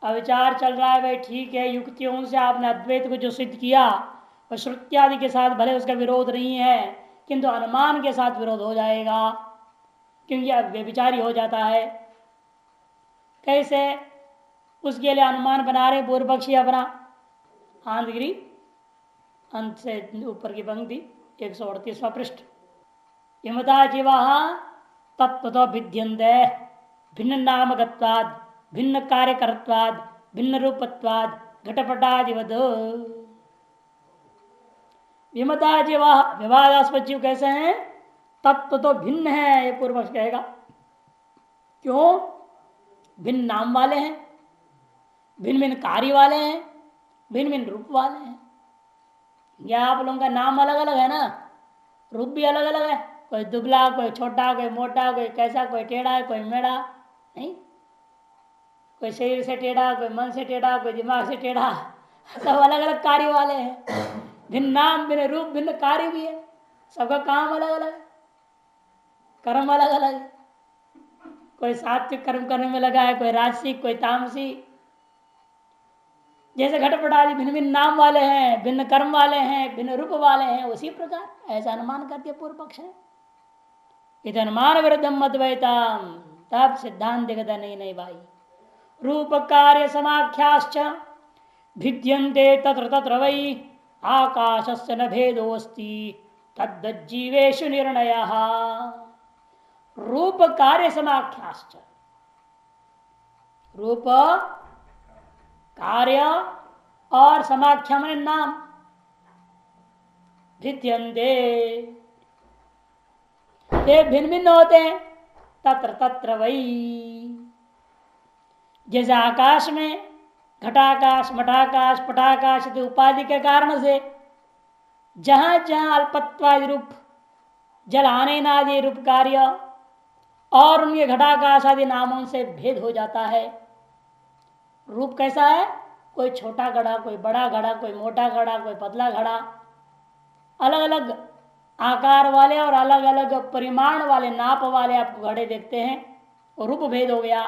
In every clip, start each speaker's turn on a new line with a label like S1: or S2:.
S1: अविचार चल रहा है भाई, ठीक है, युक्तियों से आपने अद्वैत को जो सिद्ध किया वह श्रुत्यादि के साथ भले उसका विरोध नहीं है, किंतु अनुमान के साथ विरोध हो जाएगा, क्योंकि अब व्यभिचारी हो जाता है। कैसे? उसके लिए अनुमान बना रहे पूर्व पक्षी अपना। आंधगिरी अंत से ऊपर की पंक्ति 138वां पृष्ठ। यमता जीवा तत्व भिद्यन्ते भिन्न नामकत्वाद भिन्न कार्यकर्त्वाद भिन्न रूपत्वाद घटपटादिवद। विमता जीवा विवादास्पद जीव कैसे हैं? तत्व तो भिन्न है, ये पूर्व पक्ष कहेगा। क्यों? भिन्न नाम वाले हैं, भिन्न भिन्न कार्य वाले हैं, भिन्न भिन्न रूप वाले हैं। या आप लोगों का नाम अलग अलग है ना, रूप भी अलग अलग है। कोई दुबला, कोई छोटा, कोई मोटा, कोई कैसा, कोई टेढ़ा, कोई मेढ़ा, नहीं? कोई शरीर से टेढ़ा, कोई मन से टेढ़ा, कोई दिमाग से टेढ़ा, सब अलग अलग कार्य वाले हैं। भिन्न नाम, भिन्न रूप, भिन्न कार्य भी है। सबका काम अलग अलग है, कर्म अलग अलग है। कोई सात्विक कर्म करने में लगा है, कोई राजसिक, कोई तामसिक। जैसे घटपट आदि भिन्न भिन्न नाम वाले हैं, भिन्न कर्म वाले हैं, भिन्न रूप वाले हैं, उसी प्रकार ऐसा अनुमान करके पूर्व पक्ष है। इत अनुमान विरुद्धम अद्वैतम, तब सिद्धांत देखता नहीं भाई। रूप कार्य समाख्याश्च भिद्यन्ते तत्र तत्र वै आकाशस्य न भेदोस्ति तद्जीवेषु निर्णयः। रूप कार्य समाख्याश्च, रूप कार्य और समाख्या में नाम, भिद्यन्ते ये भिन्न भिन्न होते हैं, तत्र तत्र वही। जैसे आकाश में घटाकाश, मठाकाश, पटाकाश उपाधि के कारण से जहां जहां अल्पत्वादि रूप, जल आने आदि रूप कार्य और उनके घटाकाश आदि नामों से भेद हो जाता है। रूप कैसा है? कोई छोटा घड़ा, कोई बड़ा घड़ा, कोई मोटा घड़ा, कोई पतला घड़ा, अलग अलग आकार वाले और अलग अलग परिमाण वाले, नाप वाले आपको घड़े देखते हैं, और रूप भेद हो गया।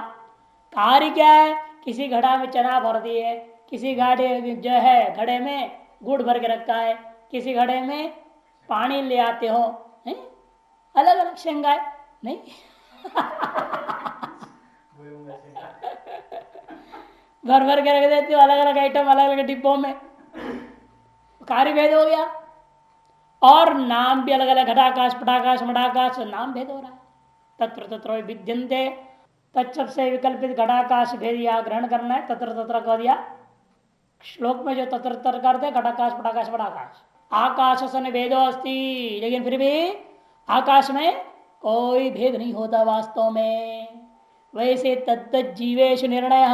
S1: कार्य क्या है? किसी घड़ा में चना भर दिए, किसी घड़े जो है घड़े में गुड़ भर के रखा है, किसी घड़े में पानी ले आते हो, अलग अलग शेंगाए नहीं भर भर के रख देते हो, अलग अलग आइटम अलग अलग डिब्बों में। कार्य भेद हो गया और नाम भी अलग अलग, घटाकाश, पटाकाश, मठाकाश, नाम भेद हो रहा है। तत्र तत्र विद्यन्ते, तत्सब से विकल्पित घटाकाश भेद या ग्रहण करना है। तत्र तत्र कह दिया श्लोक में, जो तत्र तत्र करते घटाकाश, पटाकाश, पटाकाश। आकाश सन भेदो अस्ति, लेकिन फिर भी आकाश में कोई भेद नहीं होता वास्तव में। वैसे तत्त जीवेश निर्णय,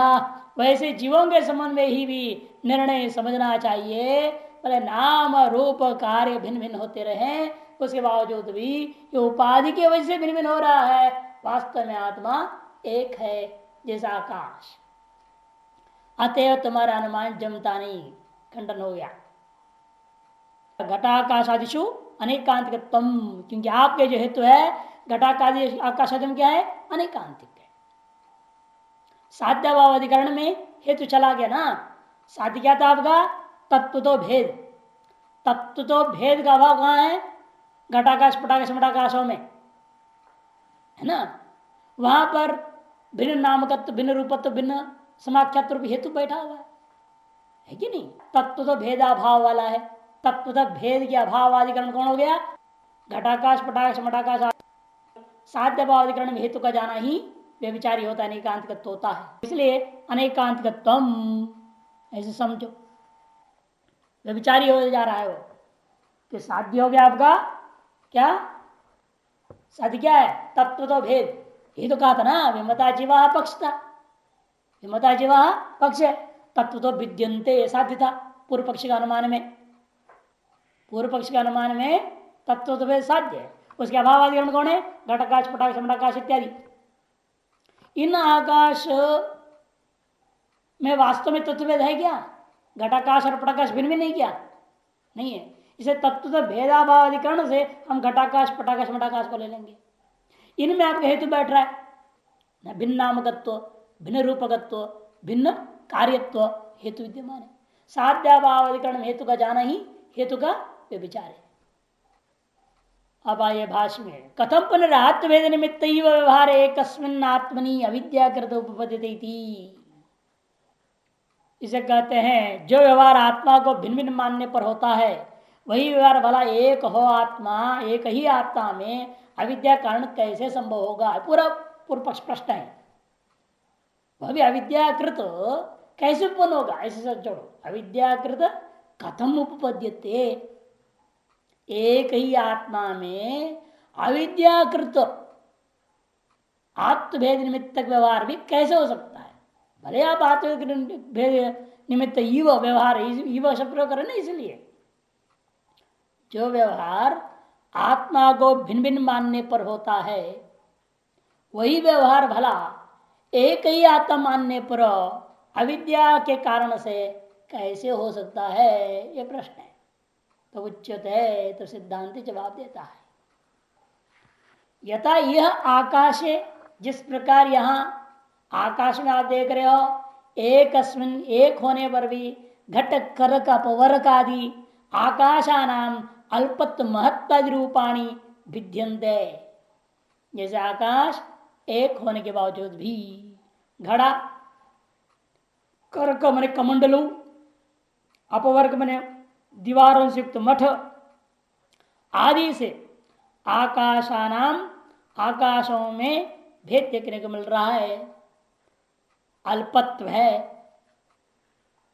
S1: वैसे जीवों के संबंध में ही भी निर्णय समझना चाहिए। भले नाम रूप कार्य भिन्न भिन्न होते रहे, उसके बावजूद भी ये उपाधि की वजह से भिन्न भिन्न हो रहा है, वास्तव में आत्मा एक है जैसा आकाश। अतएव तुम्हारा अनुमान जमता नहीं, खंडन हो गया। घटाकाशादिशु अनेकांतिकत्वम, क्योंकि आपके जो हेतु है घटाकादि आकाशादि क्या है? अनेकांतिक है। साध्य भाव अधिकरण में हेतु चला गया ना। साध्य क्या था आपका? तत्व तो भेद। तत्व तो भेद का अभाव कहाँ है? घटाकाश, पटाकाश, मटाकाशों में है ना। वहां पर भिन्न नामकत्व, भिन्न रूपत्व, भिन्न समाख्यात्व हेतु बैठा हुआ है कि नहीं? तत्व तो भेदाभाव वाला है। तत्व तो भेद के अभाव अधिकरण कौन हो गया? घटाकाश, पटाकाश, मटाकाश। साध्य भाव अधिकरण में हेतु का जाना ही व्यभिचारी होता है, अनेकांतिकत्व होता है। इसलिए अनेकांतिकत्वम ऐसे समझो, व्यभिचारी हो जा रहा है वो। कि साध्य हो गया आपका क्या? साध्य क्या है? तत्व तो भेद। ये तो कहा था ना, विमता जीवा पक्ष था। विमता जीवा पक्ष है, तत्व तो विद्यन्ते साध्य था पूर्व पक्ष का अनुमान में। पूर्व पक्ष के अनुमान में तत्व तो भेद साध्य है, उसके अभाव अधिकरण कौन है? घटाकाश, पटाकाश, मटाकाश इत्यादि। इन आकाश में वास्तव में तत्वभेद है क्या? घटाकाश और पटाकाश भिन्न भी नहीं क्या? नहीं है। इसे तत्व तो भेदाभाव अधिकरण से हम घटाकाश, पटाकाश, मटाकाश को ले लेंगे। इनमें आपका हेतु बैठ रहा है भिन्न नामकत्व, भिन्न रूपकत्व, भिन्न कार्यत्व हेतु विद्यमान है। साध्याभाव अधिकरण हेतु का जाना ही हेतु का व्यभिचार है। अब आइए भाष्य में, कथम पुनरात्म भेद निमित्त व्यवहार एक आत्मनि अविद्याकृत उपपद्यते थी। इसे कहते हैं जो व्यवहार आत्मा को भिन्न भिन्न मानने पर होता है वही व्यवहार भला एक हो आत्मा, एक ही आत्मा में अविद्या कारण कैसे संभव होगा। पूरा पूर्व पक्ष प्रश्न है। वह भी अविद्याकृत कैसे उत्पन्न होगा, ऐसे सब जोड़ो। अविद्याकृत कथम उपपद्यते, एक ही आत्मा में अविद्याकृत आत्मभेद निमित्त व्यवहार भी कैसे हो सकता है। भले आप आत्मभेद निमित्त इव व्यवहार, इव शब्द प्रयोग करें ना, इसलिए जो व्यवहार आत्मा को भिन्न भिन्न मानने पर होता है वही व्यवहार भला एक ही आत्मा मानने पर अविद्या के कारण से कैसे हो सकता है, ये प्रश्न है। तो उच्यते, तो सिद्धांत जवाब देता है, यथा यह आकाश है, जिस प्रकार यहाँ आकाश में आप देख रहे हो एक होने पर भी घट करक अपवर्क आदि आकाशानाम अल्पत्व महत्वादि रूपाणी भिद्यन्ते। जैसे आकाश एक होने के बावजूद भी घड़ा, कर्क मने कमंडलू, अपवर्ग मने दीवारों से युक्त मठ आदि से आकाशानाम आकाशों में भेद देखने को मिल रहा है। अल्पत्व है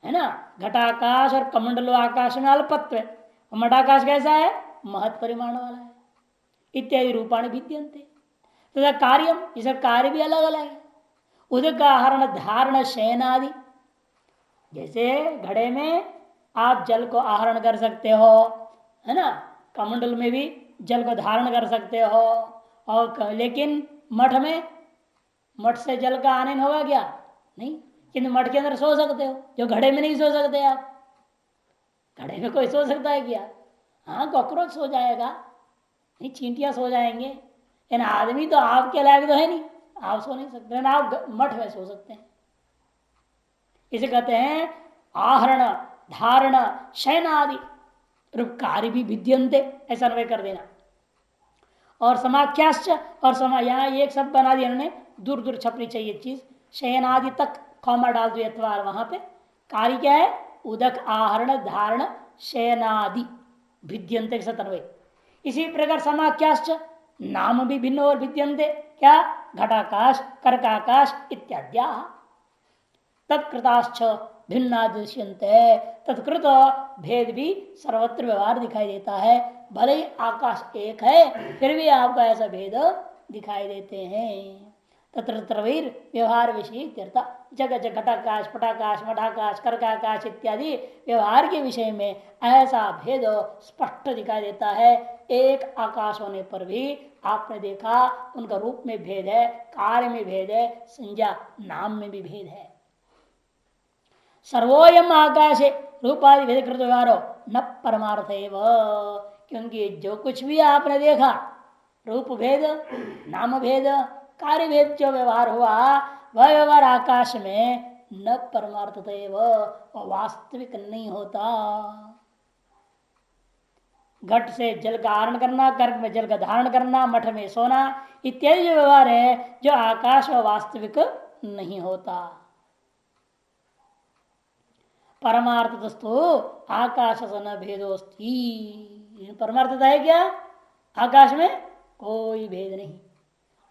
S1: ना, घटाकाश और कमंडलो आकाश में अल्पत्व है, और मठाकाश कैसा है, महत परिमाण वाला है। इत्यादि रूपाणी भिद्यन्ते। तो कार्यम, इसका कार्य भी अलग अलग है। उदक आहरण धारण शयन आदि, जैसे घड़े में आप जल को आहरण कर सकते हो, है ना, कमंडल में भी जल को धारण कर सकते हो, और लेकिन मठ से जल का आनयन होगा क्या, नहीं। किंतु मठ के अंदर सो सकते हो, जो घड़े में नहीं सो सकते आप। घड़े में कोई सो सकता है क्या? हाँ, कॉकरोच सो जाएगा, नहीं, चींटियां सो जाएंगे, लेकिन आदमी तो आपके लायक तो है नहीं, आप सो नहीं सकते, लेकिन आप मठ में सो सकते हैं। इसे कहते हैं आहरण धारण शयन आदि रूप कार्य भी भिद्यन्ते, ऐसा अन्वय कर देना। और समाख्याश्च, और यहाँ एक शब्द बना दिया उन्होंने, दूर दूर छपनी चाहिए चीज, शयन आदि तक कॉमा डाल दिया, अथवा वहां पे कार्य क्या है, उदक आहरण धारण शयनादि भिद्यन्ते के साथ अन्वय। इसी प्रकार समाख्याश्च, नाम भी भिन्न और भिद्यन्ते, क्या, घटाकाश कर्काकाश इत्याद्या। तत्कृताश्च भिन्ना दृश्यन्ते, तत्कृत भेद भी सर्वत्र व्यवहार दिखाई देता है। भले ही आकाश एक है फिर भी आपको ऐसा भेद दिखाई देते हैं। तत्र व्यवहार विषय जगह जगह घटाकाश पटाकाश मठाकाश कर्काकाश इत्यादि व्यवहार के विषय में ऐसा भेद स्पष्ट दिखाई देता है। एक आकाश होने पर भी आपने देखा उनका रूप में भेद है, कार्य में भेद है, संज्ञा नाम में भी भेद है। सर्वोयम आकाशे रूपादि भेद कृत व्यवहारो न परमार्थ एवं, क्योंकि जो कुछ भी आपने देखा रूप भेद नाम भेद कार्य भेद जो व्यवहार हुआ वह व्यवहार आकाश में न परमार्थ एवं वास्तविक नहीं होता। घट से जल का आहरण करना, कर्क में जल का धारण करना, मठ में सोना इत्यादि जो व्यवहार है जो आकाश व वास्तविक नहीं होता। परमार्थतस्तु आकाश से न भेदोस्ति, परमार्थता है क्या, आकाश में कोई भेद नहीं।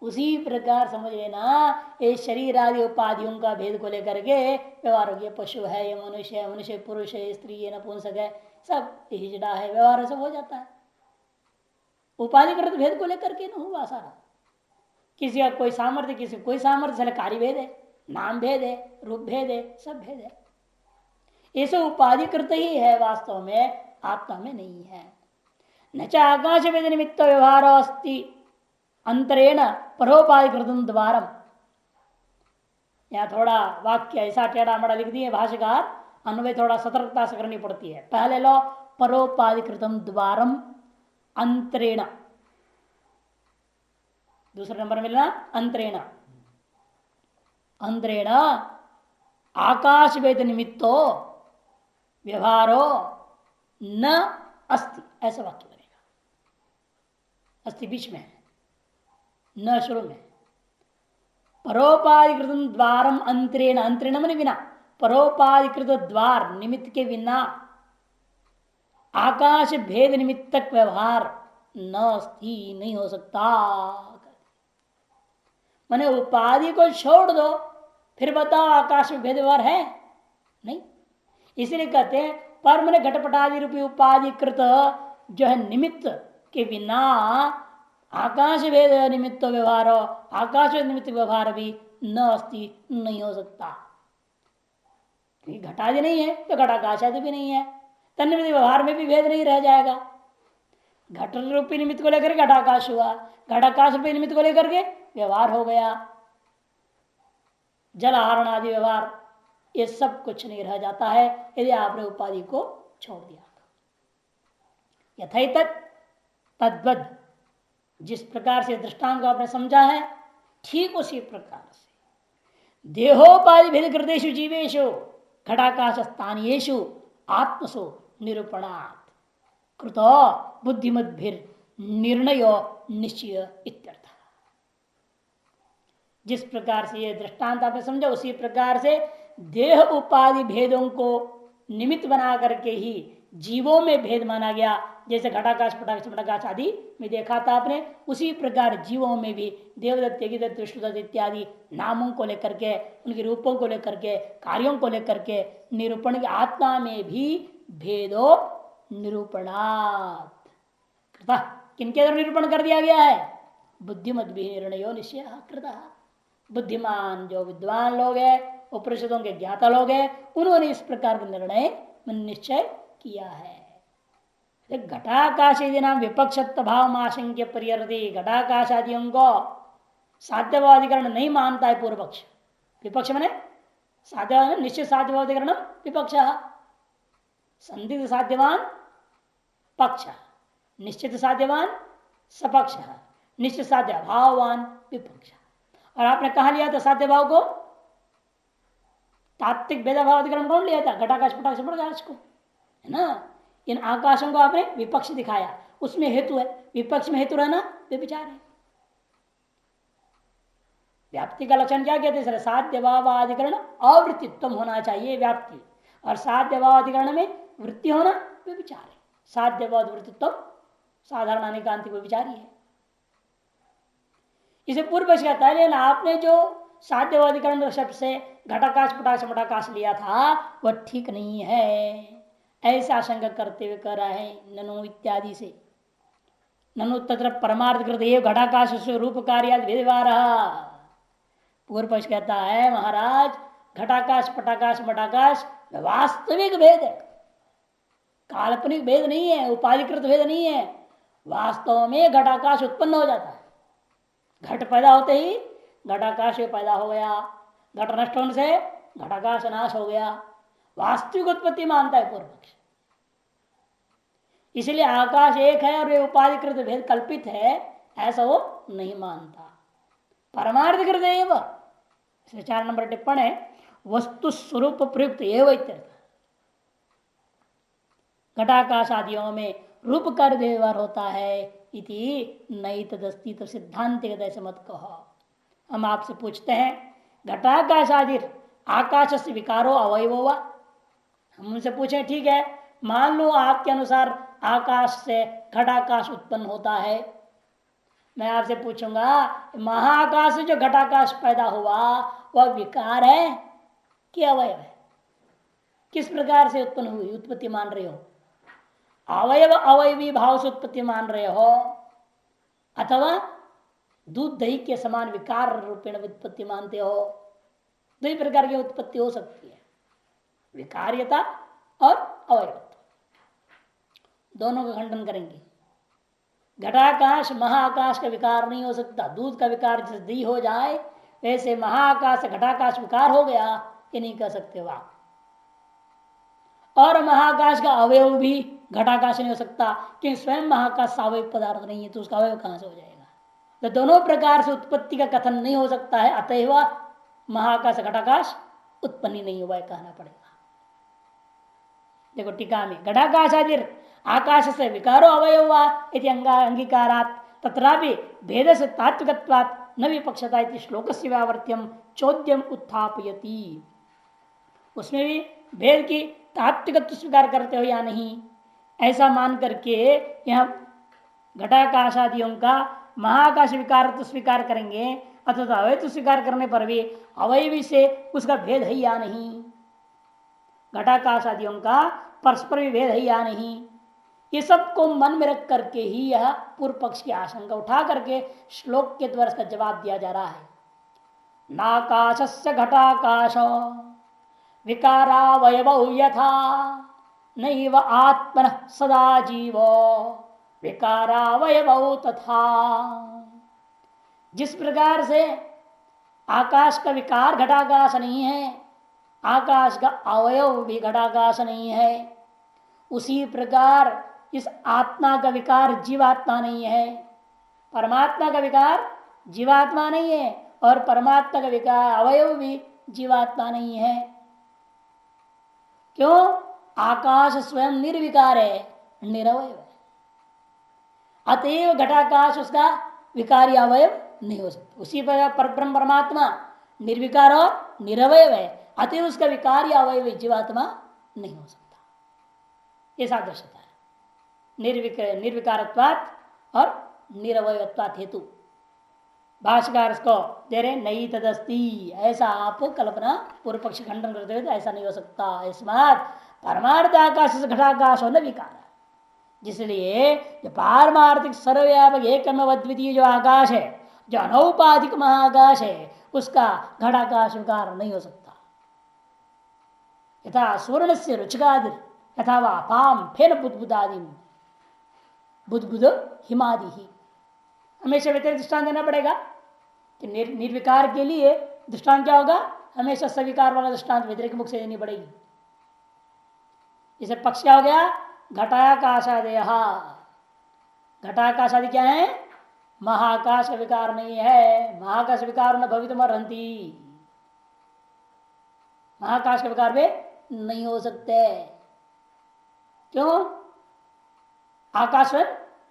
S1: उसी प्रकार समझ लेना ये शरीर आदि उपाधियों का भेद को लेकर के व्यवहार हो गया। पशु है, ये मनुष्य है, मनुष्य पुरुष है, स्त्री है, नपुंसक है, सब हिजड़ा है, व्यवहार सब हो जाता है। उपाधिकृत भेद को लेकर के न हुआ सारा। किसी का कोई सामर्थ्य, किसी कोई सामर्थ्य, कार्य भेद है, नाम भेद है, रूप भेद है, सब भेद है। ये सब उपाधिकृत ही है, वास्तव में आत्मा में नहीं है। न च आकाश भेद निमित्त व्यवहार अस्ति अंतरेण परोपाधिकृतम द्वारम। यहाँ थोड़ा वाक्य ऐसा टेढ़ा मड़ा लिख दिए भाष्यकार, अन्वय थोड़ा सतर्कता से करनी पड़ती है। पहले लो परोपाधिकृतम द्वारम अंतरेण, दूसरा नंबर मिलना अंतरेण। अंतरेण आकाश वेद निमित्तो व्यवहारो न अस्ति, ऐसा वाक्य बनेगा। अस्ति बीच में है, न शुरू में। परोपाधिकृत द्वारम अंतरेण, अंतरेण मन बिना, परोपाधिकृत द्वार निमित्त के बिना आकाश भेद निमित्तक व्यवहार न अस्ति, नहीं हो सकता। माने उपाधि को छोड़ दो, फिर बताओ आकाश में भेद व्यवहार है नहीं। इसलिए कहते हैं पर मैंने घटपटादि रूपी उपाधिकृत जो है निमित्त के बिना आकाश भेद निमित्त व्यवहार, आकाश निमित्त व्यवहार भी न अस्ति, नहीं हो सकता। घटादि नहीं है तो घटाकाश आदि भी नहीं है, तन्निमित्त व्यवहार में भी भेद नहीं रह जाएगा। घट रूपी निमित्त को लेकर घटाकाश हुआ, घटाकाश रूपी निमित्त को लेकर के व्यवहार हो गया, जल आहरण आदि व्यवहार, ये सब कुछ नहीं रह जाता है यदि आपने उपाधि को छोड़ दिया। यथैतत् तद्वद, जिस प्रकार से दृष्टांत को आपने समझा है ठीक उसी प्रकार से देहोपाधि भेद कृतेषु जीवेषु घटाकाश स्थानीयेषु आत्मसु निरूपणात् कृतो बुद्धिमद्भिर निर्णयो निश्चय इत्यर्थ। जिस प्रकार से ये दृष्टांत आपने समझा उसी प्रकार से देह उपाधि भेदों को निमित्त बना करके ही जीवों में भेद माना गया। जैसे घटाकाश पटाकाश पटाकाश आदि में देखा था आपने, उसी प्रकार जीवों में भी देवदत्त यज्ञदत्त विष्णुदत्त इत्यादि नामों को लेकर के, उनके रूपों को लेकर के, कार्यों को लेकर के निरूपण की आत्मा में भी भेदो निरूपणात् कृता। किनके द्वारा निरूपण कर दिया गया है? बुद्धिमत भी निर्णयो निश्चय कृता। बुद्धिमान जो विद्वान लोग हैं, उपनिषदों के ज्ञाता लोग हैं, उन्होंने इस प्रकार का निर्णय निश्चय किया है। घटाकाश यदि नाम विपक्षत्व भाव आशंक्य परिहरति, घटाकाश आदियों को साध्यवाधिकरण नहीं मानता है पूर्व पक्ष। विपक्ष मैंने साध्य निश्चित साध्यवाधिकरण विपक्ष, संदिग्ध साध्यवान पक्ष, निश्चित साध्यवान सपक्ष, निश्चित साध्य भाववान विपक्ष। और आपने कहा लिया था साध्य भाव को? तात्विक भेदभाव अधिकरण कौन लिया था? घटाकाश पटाकाश पटाकाश को, है ना। इन आकाशों को आपने विपक्ष दिखाया, उसमें हेतु है, विपक्ष में हेतु रहना व्यभिचार है। व्याप्ति का लक्षण क्या कहते हैं? साध्य भाव अधिकरण अवृत्तित्व होना चाहिए व्याप्ति, और साध्य भाव अधिकरण में वृत्ति होना व्यभिचार है। साध्य भाव वृत्तित्व साधारण अनेकांतिक व्यभिचारी है। इसे पूर्व पक्ष कहता है लेकिन आपने जो साध्यवाधिकरण शब्द से घटाकाश पटाकाश मटाकाश लिया था वह ठीक नहीं है, ऐसा आशंका करते हुए कह रहा है ननु इत्यादि से। ननु तत्र परमार्थ कृत घटाकाश से रूप कार्यादि भेदवार। पूर्व पक्ष कहता है महाराज घटाकाश पटाकाश मटाकाश वास्तविक भेद है, काल्पनिक भेद नहीं है, उपाधिकृत भेद नहीं है। वास्तव में घटाकाश उत्पन्न हो जाता है, घट पैदा होते ही घटाकाश पैदा हो गया, घट नष्ट होने से घटाकाश नाश हो गया। वास्तविक उत्पत्ति मानता है पूर्व पक्ष। इसलिए आकाश एक है और वे उपाधिकृत भेद कल्पित है, ऐसा वो नहीं मानता। परमार्थकृत एवं, 4 नंबर टिप्पण है वस्तु स्वरूप प्रयुक्त एवं इत्यर्थ। घटाकाश आदियों में रूप कार्य व्यवहार होता है इति नई तदस्ती, तो सिद्धांत ऐसे मत कहो। हम आपसे पूछते हैं घटाकाश आदि आकाश से विकारो अवयव हुआ, हम उनसे पूछे ठीक है मान लो आपके अनुसार आकाश से घटाकाश उत्पन्न होता है, मैं आपसे पूछूंगा महाआकाश से जो घटाकाश पैदा हुआ वह विकार है कि अवयव है? किस प्रकार से उत्पन्न हुई उत्पत्ति मान रहे हो? अवयव अवयवी भाव से उत्पत्ति मान रहे हो अथवा दूध दही के समान विकार रूपेण उत्पत्ति मानते हो? दो ही प्रकार की उत्पत्ति हो सकती है, विकार्यता और अवयवत्व, दोनों का खंडन करेंगे। घटाकाश महाआकाश का विकार नहीं हो सकता। दूध का विकार जैसे दही हो जाए वैसे महाआकाश से घटाकाश विकार हो गया, ये नहीं कह सकते हो आप। और महाआकाश का अवयव भी घटाकाश नहीं हो सकता क्योंकि स्वयं महाआकाश अवयव पदार्थ नहीं है, तो उसका अवयव कहां से हो जाएगा? तो दोनों प्रकार से उत्पत्ति का कथन नहीं हो सकता है, अतएव महाआकाश घटाकाश उत्पन्न ही नहीं हुआ है कहना पड़ेगा। देखो टीका में घटाकाशादिर आकाश से विकारो अवयवा इति अंगीकारात् तत्रापि भेद से तात्विकत्वात् न विपक्षता इति श्लोक से व्यावर्त्यम चौद्यम उत्थापयति। उसमें भी भेद की तात्विकत्व स्वीकार करते हो या नहीं ऐसा मान करके यह घटाकाशादियों का महाकाश विकार तो स्वीकार करेंगे अथवा अवैध स्वीकार करने पर भी अवयवी से उसका भेद है या नहीं, घटाकाश आदियों का परस्पर भी भेद है या नहीं, ये सब को मन में रख करके ही यह पूर्व पक्ष की आशंका उठा करके श्लोक के द्वारा इसका जवाब दिया जा रहा है। नाकाशस्य घटाकाश विकारावयवौ यथा नैव आत्मनः सदा जीवो विकारावयवौ तथा। जिस प्रकार से आकाश का विकार घटाकाश नहीं है, आकाश का अवयव भी घटाकाश नहीं है, उसी प्रकार इस आत्मा का विकार जीवात्मा नहीं है, परमात्मा का विकार जीवात्मा नहीं है और परमात्मा का विकार अवयव भी जीवात्मा नहीं है। क्यों? आकाश स्वयं निर्विकार है, निरवय है, अतएव घटाकाश उसका विकारी अवयव नहीं हो सकता। उसी प्रकार परब्रह्म परमात्मा निर्विकार और निरवय है, अतएव उसका विकारी अवयव जीवात्मा नहीं हो सकता। ये सादृश्यता है निर्विकारत्वात् और निरवयत्वात् हेतु। भाष्यकार इसको दे रहे नई तदस्ति, ऐसा आप कल्पना पूर्व पक्ष खंडन करते हुए तो ऐसा नहीं हो सकता। इसमात् परमार्थ आकाश से घटाकाश होना विकार, जिसलिए जो पारमार्थिक सर्वव्यापक एकमेव अद्वितीय जो आकाश है, जो अनौपाधिक महाकाश है, उसका घटाकाश विकार नहीं हो सकता। यथा स्वर्ण से रुचकादि यथा व अपाम फेन बुद्बुदादि बुद्बुद हिमादि ही, हमेशा व्यतिरिक्त दृष्टांत देना पड़ेगा कि निर्विकार के लिए दृष्टांत क्या होगा, हमेशा सविकार वाला दृष्टांत व्यतिरिक्त मुख से देनी पड़ेगी। इसे पक्ष क्या हो गया, घटाकाशादय, घटाकाशादि क्या है, महाकाश का विकार नहीं है, महाकाश विकार न भवितुम अर्हन्ति, महाकाश का विकार वे नहीं हो सकते। क्यों? आकाश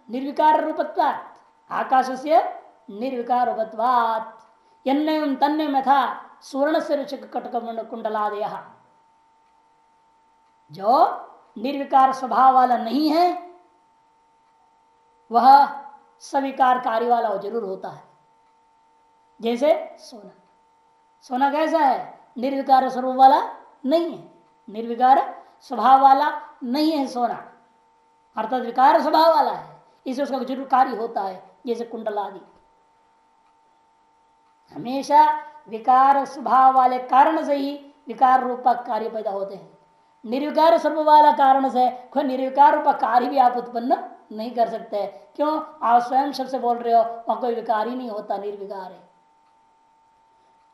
S1: निर्विकार रूपत्वात्, आकाश से निर्विकार रूपत्वात्, यन्नयं तन्नयं यथा सुवर्ण से रुचिक कटक कुंडलादय, जो निर्विकार स्वभाव वाला नहीं है वह सविकार कार्य वाला जरूर होता है। जैसे सोना, सोना कैसा है, निर्विकार स्वरूप वाला नहीं है, निर्विकार स्वभाव वाला नहीं है सोना, अर्थात विकार स्वभाव वाला है, इसे उसका जरूर कार्य होता है। जैसे कुंडल आदि हमेशा विकार स्वभाव वाले कारण से ही विकार रूपा कार्य पैदा होते हैं। निर्विकार स्वरूप वाला कारण से कोई निर्विकार रूपा कार्य भी आप उत्पन्न नहीं कर सकते। क्यों? आप स्वयं शब्द से बोल रहे हो, वहां कोई विकार ही नहीं होता, निर्विकार है।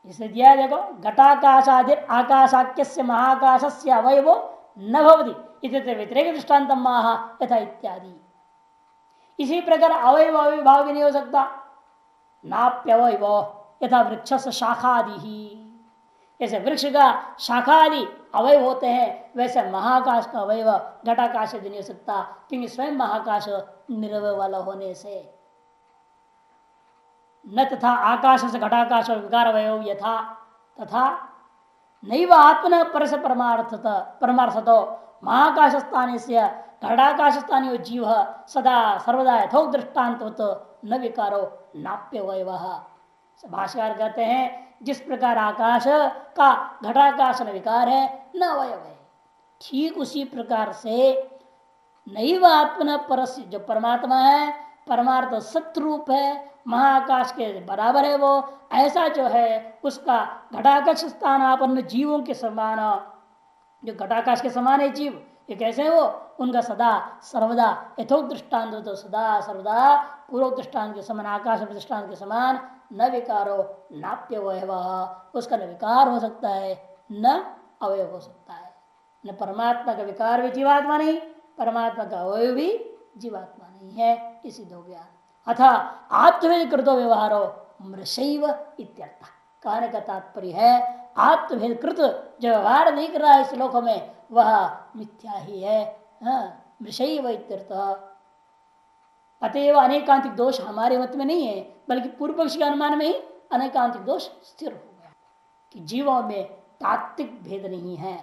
S1: इसे दिया देखो, घटाकाशादि आकाशाख्य महाकाशस्य अवयवो न भवति इति व्यतिरेक दृष्टान्तम माह यथा इत्यादि। इसी प्रकार अवयव अविभाव भी नहीं हो सकता, नाप्यवयव यथा वृक्ष शाखादि ही, जैसे वृक्ष का शाखा आदि अवयव होते हैं, वैसे महाकाश का अवयव घटाकाश भी नहीं हो सकता, क्योंकि स्वयं महाकाश निरवय वाला होने से। न तथा आकाश से घटाकाश विकार अवयव यथा तथा नैव आत्मन परस परमार्थतो महाकाश स्थान से घटाकाश स्थानीय जीव सदा सर्वदा यथोक्त दृष्टान्त न विकारो नाप्यवयव। भाष्यकार कहते हैं जिस प्रकार आकाश का घटाकाश न विकार है न अवयव है, ठीक उसी प्रकार से नैव आत्मन परस्य, जो परमात्मा है परमार्थ सत्रूप है, महाकाश के बराबर है, वो ऐसा जो है उसका घटाकाश स्थानापन्न जीवों के समान, जो घटाकाश के समान है जीव, ये कैसे है वो, उनका सदा सर्वदा यथोक्त दृष्टांत, तो सदा सर्वदा पूर्व दृष्टांत के समान, आकाश दृष्टांत के समान न विकारो नाप्यवयव, उसका न विकार हो सकता है न अवयव हो सकता है। न परमात्मा का विकार भी जीवात्मा नहीं, परमात्मा का अवयव भी जीवात्मा नहीं है, ये सिद्ध हो गया। अथा आत्मवेद कृतो व्यवहारो मृषैव इत्यर्थ, कहने का तात्पर्य है आत्मभेद कृत जो व्यवहार नहीं कर रहा है इस लोक में वह मिथ्या ही है। विषय वैत्यर्थ। अतएव अनेकांतिक दोष हमारे मत में नहीं है, बल्कि पूर्व पक्ष के अनुमान में ही अनेकांतिक दोष स्थिर हो गया कि जीवों में तात्विक भेद नहीं है।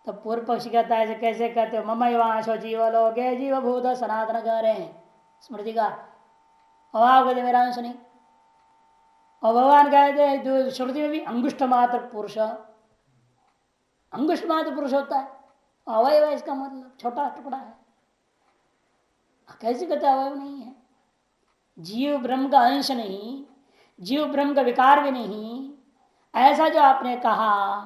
S1: तो पूर्व पक्षी कहता है कैसे कहते हो, मम वाशो जीव लोके जीव भूत सनातन कह रहे हैं स्मृति का, और आप कहते मेरा अंश नहीं। और भगवान कहते हैं जो श्रुति में भी अंगुष्ठ मात्र पुरुष, अंगुष्ठ मात्र पुरुष होता है, अवयव है इसका मतलब छोटा टुकड़ा है। कैसे कहते अवयव नहीं है? जीव ब्रह्म का अंश नहीं, जीव ब्रह्म का विकार भी नहीं, ऐसा जो आपने कहा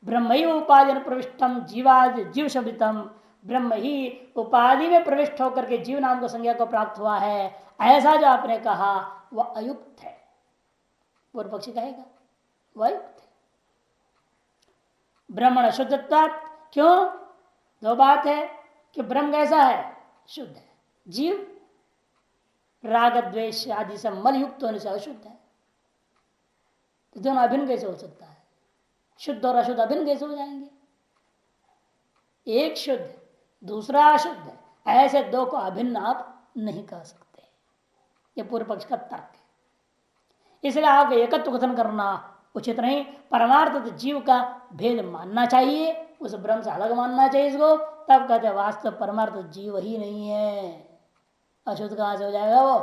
S1: ब्रह्म ही उपाधि प्रविष्टम जीवादि जीव शब्दम, ब्रह्म ही उपाधि में प्रविष्ट होकर के जीव नाम को संज्ञा को प्राप्त हुआ है, ऐसा जो आपने कहा वह अयुक्त है। पूर्व पक्षी कहेगा वह अयुक्त है। ब्रह्मण शुद्धता क्यों? दो बात है कि ब्रह्म कैसा है? शुद्ध है, जीव राग द्वेष आदि से मल युक्त होने से अशुद्ध है। तो दोनों अभिन्न कैसे हो सकता है? शुद्ध और अशुद्ध अभिन्न कैसे हो जाएंगे? एक शुद्ध दूसरा अशुद्ध, ऐसे दो को अभिन्न आप नहीं कह सकते। ये पूर्व पक्ष का तर्क है। इसलिए आपको एकत्व कथन करना उचित नहीं। परमार्थ जीव का भेद मानना चाहिए, उस ब्रह्म से अलग मानना चाहिए इसको, तब कहते वास्तव परमार्थ जीव ही नहीं है। अशुद्ध कहां से हो जाएगा वो?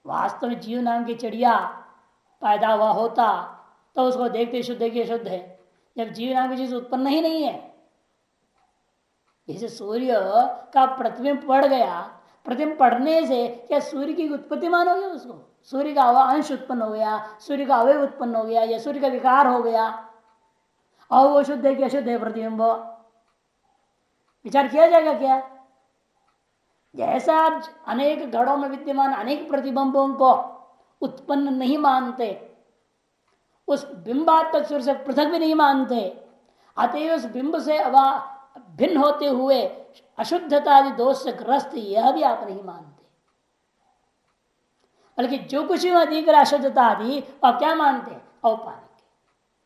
S1: वास्तव में जीव नाम की चिड़िया पैदा हुआ होता तो उसको देखते शुद्ध है शुद्ध है, जब जीव नाम की चीज उत्पन्न ही नहीं है। जैसे सूर्य का प्रतिबिंब पड़ गया, प्रतिबिंब पड़ने से क्या सूर्य की उत्पत्ति मानोगे उसको? सूर्य का अंश उत्पन्न हो गया, सूर्य का अवयव उत्पन्न हो गया, या सूर्य का विकार हो गया, और वो शुद्ध है कि अशुद्ध है प्रतिबिंब? विचार किया जाएगा क्या? जैसा आप अनेक घड़ों में विद्यमान अनेक प्रतिबिंबों को उत्पन्न नहीं मानते, उस बिंबात्मक सूर्य से पृथक भी नहीं मानते, अतएव उस बिंब से भिन्न होते हुए अशुद्धता आदि दोष से ग्रस्त यह भी आप नहीं मानते। बल्कि जो कुछ भी दिख रहा अशुद्धता आदि आप क्या मानते? औपाधिक।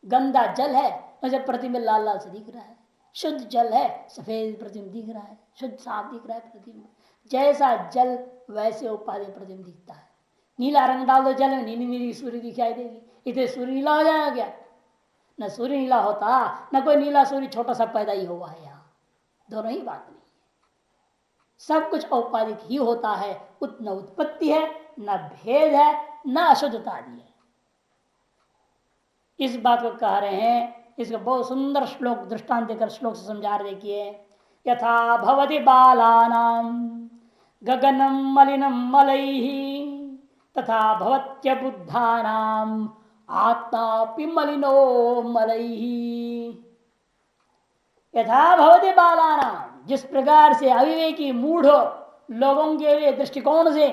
S1: गंदा जल है वैसे प्रतिबिंब लाल लाल से दिख रहा है, शुद्ध जल है सफेद प्रतिबिंब दिख रहा है, शुद्ध साफ दिख रहा है प्रतिबिंब। जैसा जल वैसे उपाधि प्रतिबिंब दिखता है। नीला रंग डाल दो जल में, नीली नीली सूर्य दिखाई देगी। इतने सूर्य नीला हो जाएगा क्या? न सूर्य नीला होता, न कोई नीला सूर्य छोटा सा पैदा ही हुआ है। यहाँ दोनों ही बात नहीं है, सब कुछ औपाधिक ही होता है। न उत्पत्ति है, न भेद है, न अशुद्धता आदि है। इस बात को कह रहे हैं। इसका बहुत सुंदर श्लोक दृष्टांत देकर श्लोक से समझा रहे। देखिए, यथा भवति बालानां गगनं मलिनं मलैः तथा भवत्य बुद्धानां आत्मापि मलिनो मलैः। यथा भवति बालानां, जिस प्रकार से अविवेकी मूढ़ लोगों के लिए दृष्टिकोण से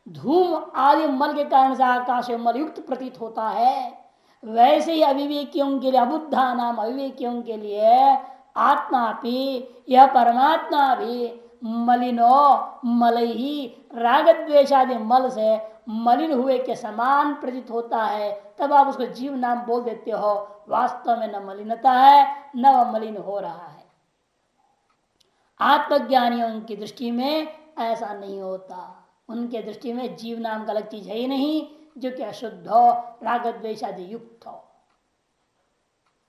S1: धूम आदि मल के कारण से आकाश में मलयुक्त प्रतीत होता है, वैसे ही अविवेकियों के लिए, अबुद्धा नाम अविवेकियों के लिए आत्मा भी, यह परमात्मा भी मलिनो मलही, राग द्वेषादि मल से मलिन हुए के समान प्रतीत होता है। तब आप उसको जीव नाम बोल देते हो। वास्तव में न मलिनता है न वह मलिन हो रहा है। आत्मज्ञानियों की दृष्टि में ऐसा नहीं होता। उनके दृष्टि में जीव नाम का अलग चीज है ही नहीं, जो कि अशुद्ध हो, राग द्वेष आदि युक्त हो।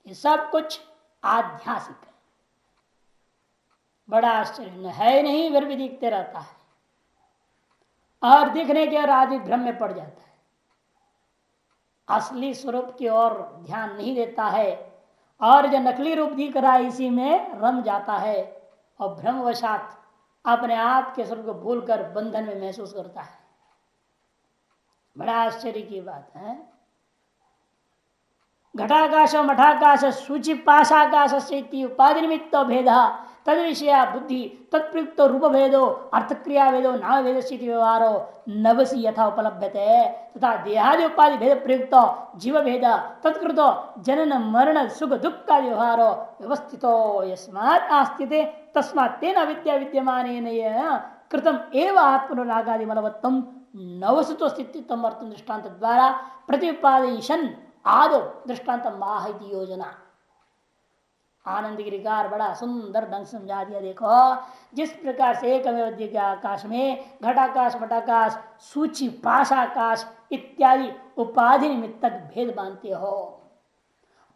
S1: ये सब कुछ आध्यासिक है। बड़ा आश्चर्य है नहीं, फिर भी दिखते रहता है, और दिखने के और आदि भ्रम में पड़ जाता है। असली स्वरूप की ओर ध्यान नहीं देता है, और जो नकली रूप दिख रहा है इसी में रम जाता है, और भ्रमवशात अपने आप के स्वरूप को भूलकर बंधन में महसूस करता है। बड़ा आश्चर्य की बात है। घटाकाश मठाकाश सूचि पाशाकाश से उपाधि निमित्त भेद तद विषय बुद्धि तत्प्रयुक्त रूप भेदो अर्थक्रिया भेदो नाम भेद स्थिति व्यवहारो नवसी यथा उपलभ्यते तथा देहादि उपाधि भेद प्रयुक्त जीव भेद तत्कृतो जनन मरण सुख दुख का व्यवहारो व्यवस्थितो यस्मात् आस्तिते तस्मात् तेन अविद्या विद्यमानेन कृतम एव आत्मनुरागादि मलवत्तम नवसुतो स्थितित्व अर्थम दृष्टांत द्वारा प्रतिपादन आदो दृष्टांत माह योजना। आनंद गिरिकार बड़ा सुंदर ढंग से समझा दिया। देखो जिस प्रकार से एक आकाश में घटाकाश मटाकाश सूची पाशाकाश इत्यादि उपाधि निमित्तक भेद मानते हो,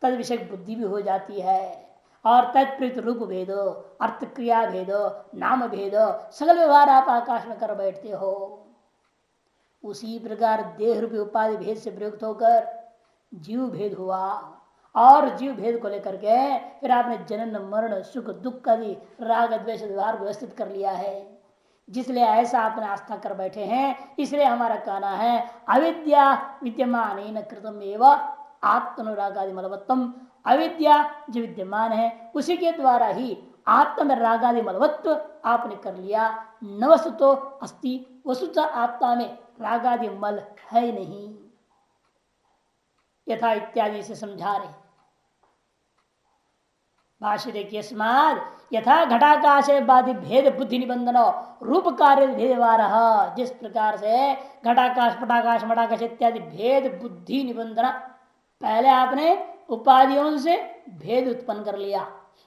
S1: तद विषय बुद्धि भी हो जाती है और तत्प्रीत रूप भेद अर्थ क्रिया भेद नाम भेद सगल व्यवहार आप आकाश में कर बैठते हो। उसी प्रकार देह रूपी उपाधि भेद से प्रयुक्त होकर जीव भेद हुआ और जीव भेद को लेकर के फिर आपने जनन मरण सुख दुख आदि राग द्वेष व्यवहार व्यवस्थित कर लिया है। जिसलिए ऐसा आपने आस्था कर बैठे हैं, इसलिए हमारा कहना है अविद्या विद्यमान कृतम एवं आत्मनुराग आदि मलवत्तम। अविद्या जो विद्यमान है उसी के द्वारा ही आत्म में रागादि मलवत्व आपने कर लिया। न वस्तुतो अस्ति, वस्तुतः आत्मा में रागादि मल है नहीं। यथा इत्यादि से समझा रहे भाष्य देखिए। स्माद यथा घटाकाशे बाधि भेद बुद्धि निबंधन रूप कार्य भेदवार। जिस प्रकार से घटाकाश पटाकाश मटाकाश इत्यादि भेद बुद्धि निबंधन, पहले आपने उपाधियों से भेद उत्पन्न कर लिया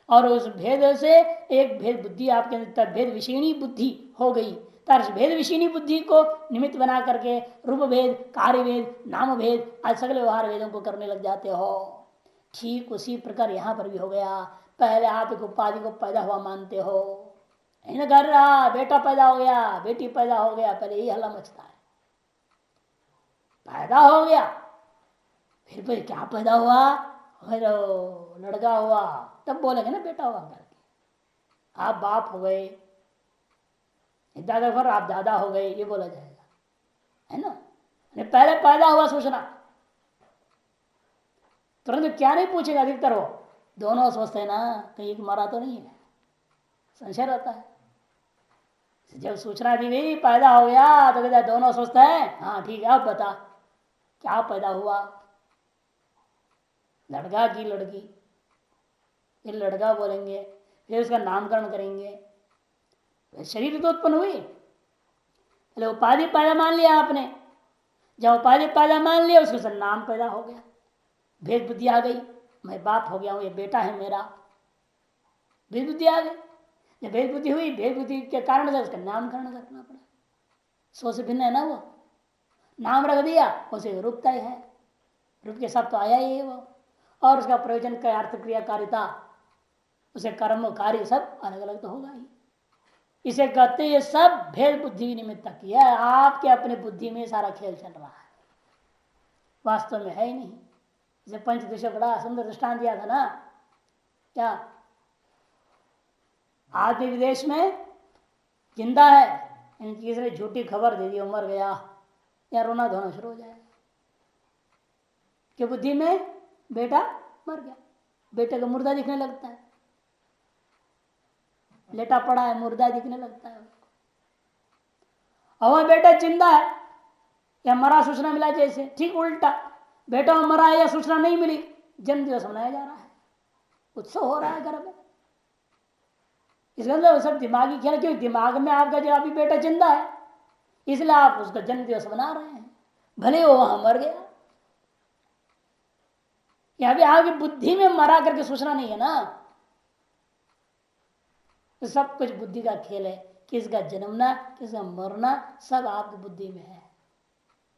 S1: और उस भेद से एक भेद बुद्धि आपके अंदर भेद विषयणी बुद्धि हो गई। तर्स भेद विषयणी बुद्धि को निमित्त बना करके रूप भेद कार्य भेद नाम भेद आज सगले व्यवहार भेदों को करने लग जाते हो। ठीक उसी प्रकार यहाँ पर भी हो गया। पहले आप एक उपाधि को पैदा हुआ मानते हो, नहीं कर रहा बेटा पैदा हो गया बेटी पैदा हो गया, पहले यही हल्ला मचता है। पैदा हो गया फिर क्या पैदा हुआ, फिर लड़का हुआ, तब बोलेंगे ना बेटा हुआ करके। आप बाप हो गए, दादा फिर आप दादा हो गए, ये बोला जाएगा, है ना। पहले पैदा हुआ सोचना, तुरंत क्या नहीं पूछेगा। अधिकतर हो दोनों सोचते हैं ना कहीं मरा तो नहीं है, संशय रहता है। जब सूचना दी गई पैदा हो गया तो कहता दोनों सोचते हैं हाँ ठीक है अब बता क्या पैदा हुआ, लड़का की लड़की। फिर लड़का बोलेंगे, फिर उसका नामकरण करेंगे। शरीर तो उत्पन्न हुई, पहले उपाधि पैदा मान लिया आपने। जब उपाधि पैदा मान लिया उसके साथ नाम पैदा हो गया, भेद बुद्धि आ गई, मैं बाप हो गया हूं ये बेटा है मेरा, भेद बुद्धि आ गई। जब भेद बुद्धि हुई, भेद बुद्धि के कारण से उसका नामकरण करना पड़ा। सो से भिन्न है ना वो, नाम रख दिया उसे रूपता ही है, रूप के साथ तो आया ही है वो। और उसका प्रयोजन का अर्थ क्रिया कारिता उसे कर्म कार्य सब अलग अलग तो होगा ही। इसे कहते ये सब भेद बुद्धि निमित्त किया है। आपके अपने बुद्धि में सारा खेल चल रहा है, वास्तव में है ही नहीं। जैसे पंचदश बड़ा सुंदर दृष्टांत दिया था ना, क्या आदमी विदेश में जिंदा है, किसी ने झूठी खबर दे दी वो मर गया, या रोना धोना शुरू हो जाएगा कि बुद्धि में बेटा मर गया। बेटे का मुर्दा दिखने लगता है, लेटा पड़ा है मुर्दा दिखने लगता है उसको। और बेटा जिंदा है या मरा सूचना मिला, जैसे ठीक उल्टा बेटा मरा है या सूचना नहीं मिली, जन्म दिवस मनाया जा रहा है, उत्सव हो रहा है घर में। इसका मतलब सब दिमागी खेल, क्यों दिमाग में आपका जो अभी बेटा जिंदा है इसलिए आप उसका जन्म दिवस मना रहे हैं, भले वो वहां मर गया। या भी आपकी बुद्धि में मरा करके सूचना नहीं है ना, तो सब कुछ बुद्धि का खेल है। किसका जन्मना किसका मरना सब आपकी बुद्धि में है।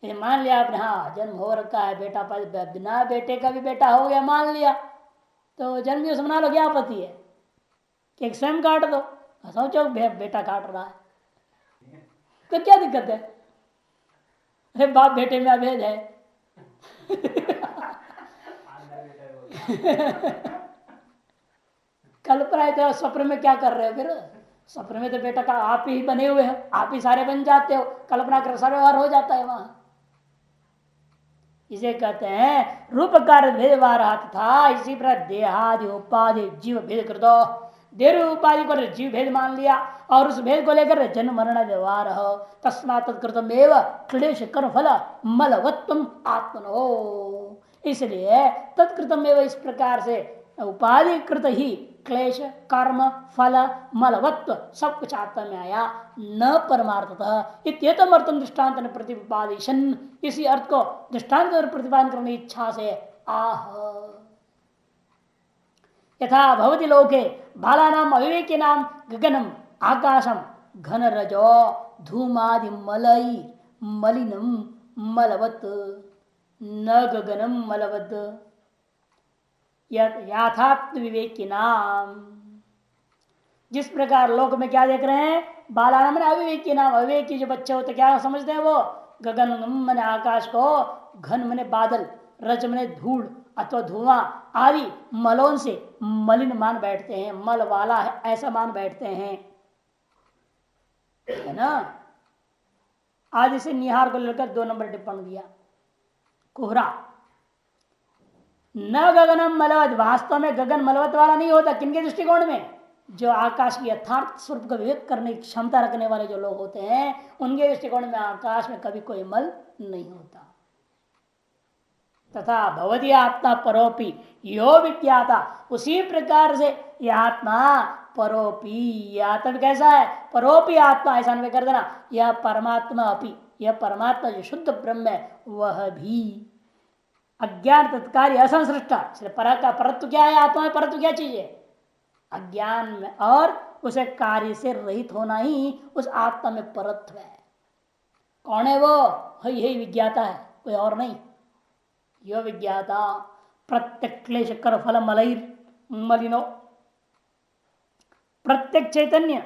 S1: ये मान लिया आपने हाँ जन्म हो रखा है, बेटा बिना बेटे का भी बेटा हो गया मान लिया, तो जन्म दिवस मना लो, क्या आपत्ति है कि स्वयं काट दो, सोचो बेटा काट रहा है तो क्या दिक्कत है। अरे बाप बेटे में अभेद है कल्पना तो स्वप्न में क्या कर रहे हो, फिर स्वप्न में तो बेटा का आप ही बने हुए हो, आप ही सारे बन जाते हो, कल्पना कर सारे व्यवहार हो जाता है वहां। इसे कहते हैं रूप कार्य भेदवार था। इसी प्रकार देहादि उपाधि जीव भेद कर दो, देह उपाधि को जीव भेद मान लिया और उस भेद को लेकर जन्म मरण व्यवहार हो। तस्मात् तत्कृतम एव क्लेश कर्म फल मलवत्वम आत्मनो, इसलिए तत्कृतम एव इस प्रकार से उपाधि कृत ही क्लेश कर्म फल मलवत्व सब कुछ आत्मा में आया, न परमार्थतः इत्येतम अर्थम दृष्टांत प्रतिपादिशन, इसी अर्थ को दृष्टांत और प्रतिपादन करने की इच्छा से आह। यथा भवति लोके बालानाम अविवेकी नाम गगनम आकाशम घन रजो धूमादि मलई मलिनम मलवत न गगनम मलवत याथात्म विवेकी नाम। जिस प्रकार लोक में क्या देख रहे हैं, बालानाम मैंने अविवेकी नाम, अविवेकी जो बच्चे होते क्या समझते हैं वो, गगन मैंने आकाश को, घन मैंने बादल, रज मैंने धूल अथवा धुआं आदि मलों से मलिन मान बैठते हैं, मल वाला है ऐसा मान बैठते हैं, है ना। आदि से निहार को लेकर 2 नंबर टिप्पण दिया। कोहरा न गगनम मलवत, वास्तव में गगन मलवत वाला नहीं होता। किनके दृष्टिकोण में, जो आकाश की यथार्थ स्वरूप का विवेक करने की क्षमता रखने वाले जो लोग होते हैं, उनके दृष्टिकोण में आकाश में कभी कोई मल नहीं होता। तथा भवती आत्मा परोपी यो विज्ञाता, उसी प्रकार से यह आत्मा परोपी, यह आत्मा कैसा है, परोपी आत्मा, ऐसा अन्वय कर देना, यह परमात्मा अपी, यह परमात्मा जो शुद्ध ब्रह्म है वह भी अज्ञान तत्कार्य असंसृष्ट, पर का परत्व क्या है, आत्मा में परत्व क्या चीज है, अज्ञान में और उसे कार्य से रहित होना ही उस आत्मा में परत्व है। कौन है वो, यही विज्ञाता है, कोई और नहीं। यो विज्ञाता प्रत्येक क्लेश कर फल मलैर मलिनो, प्रत्येक चैतन्य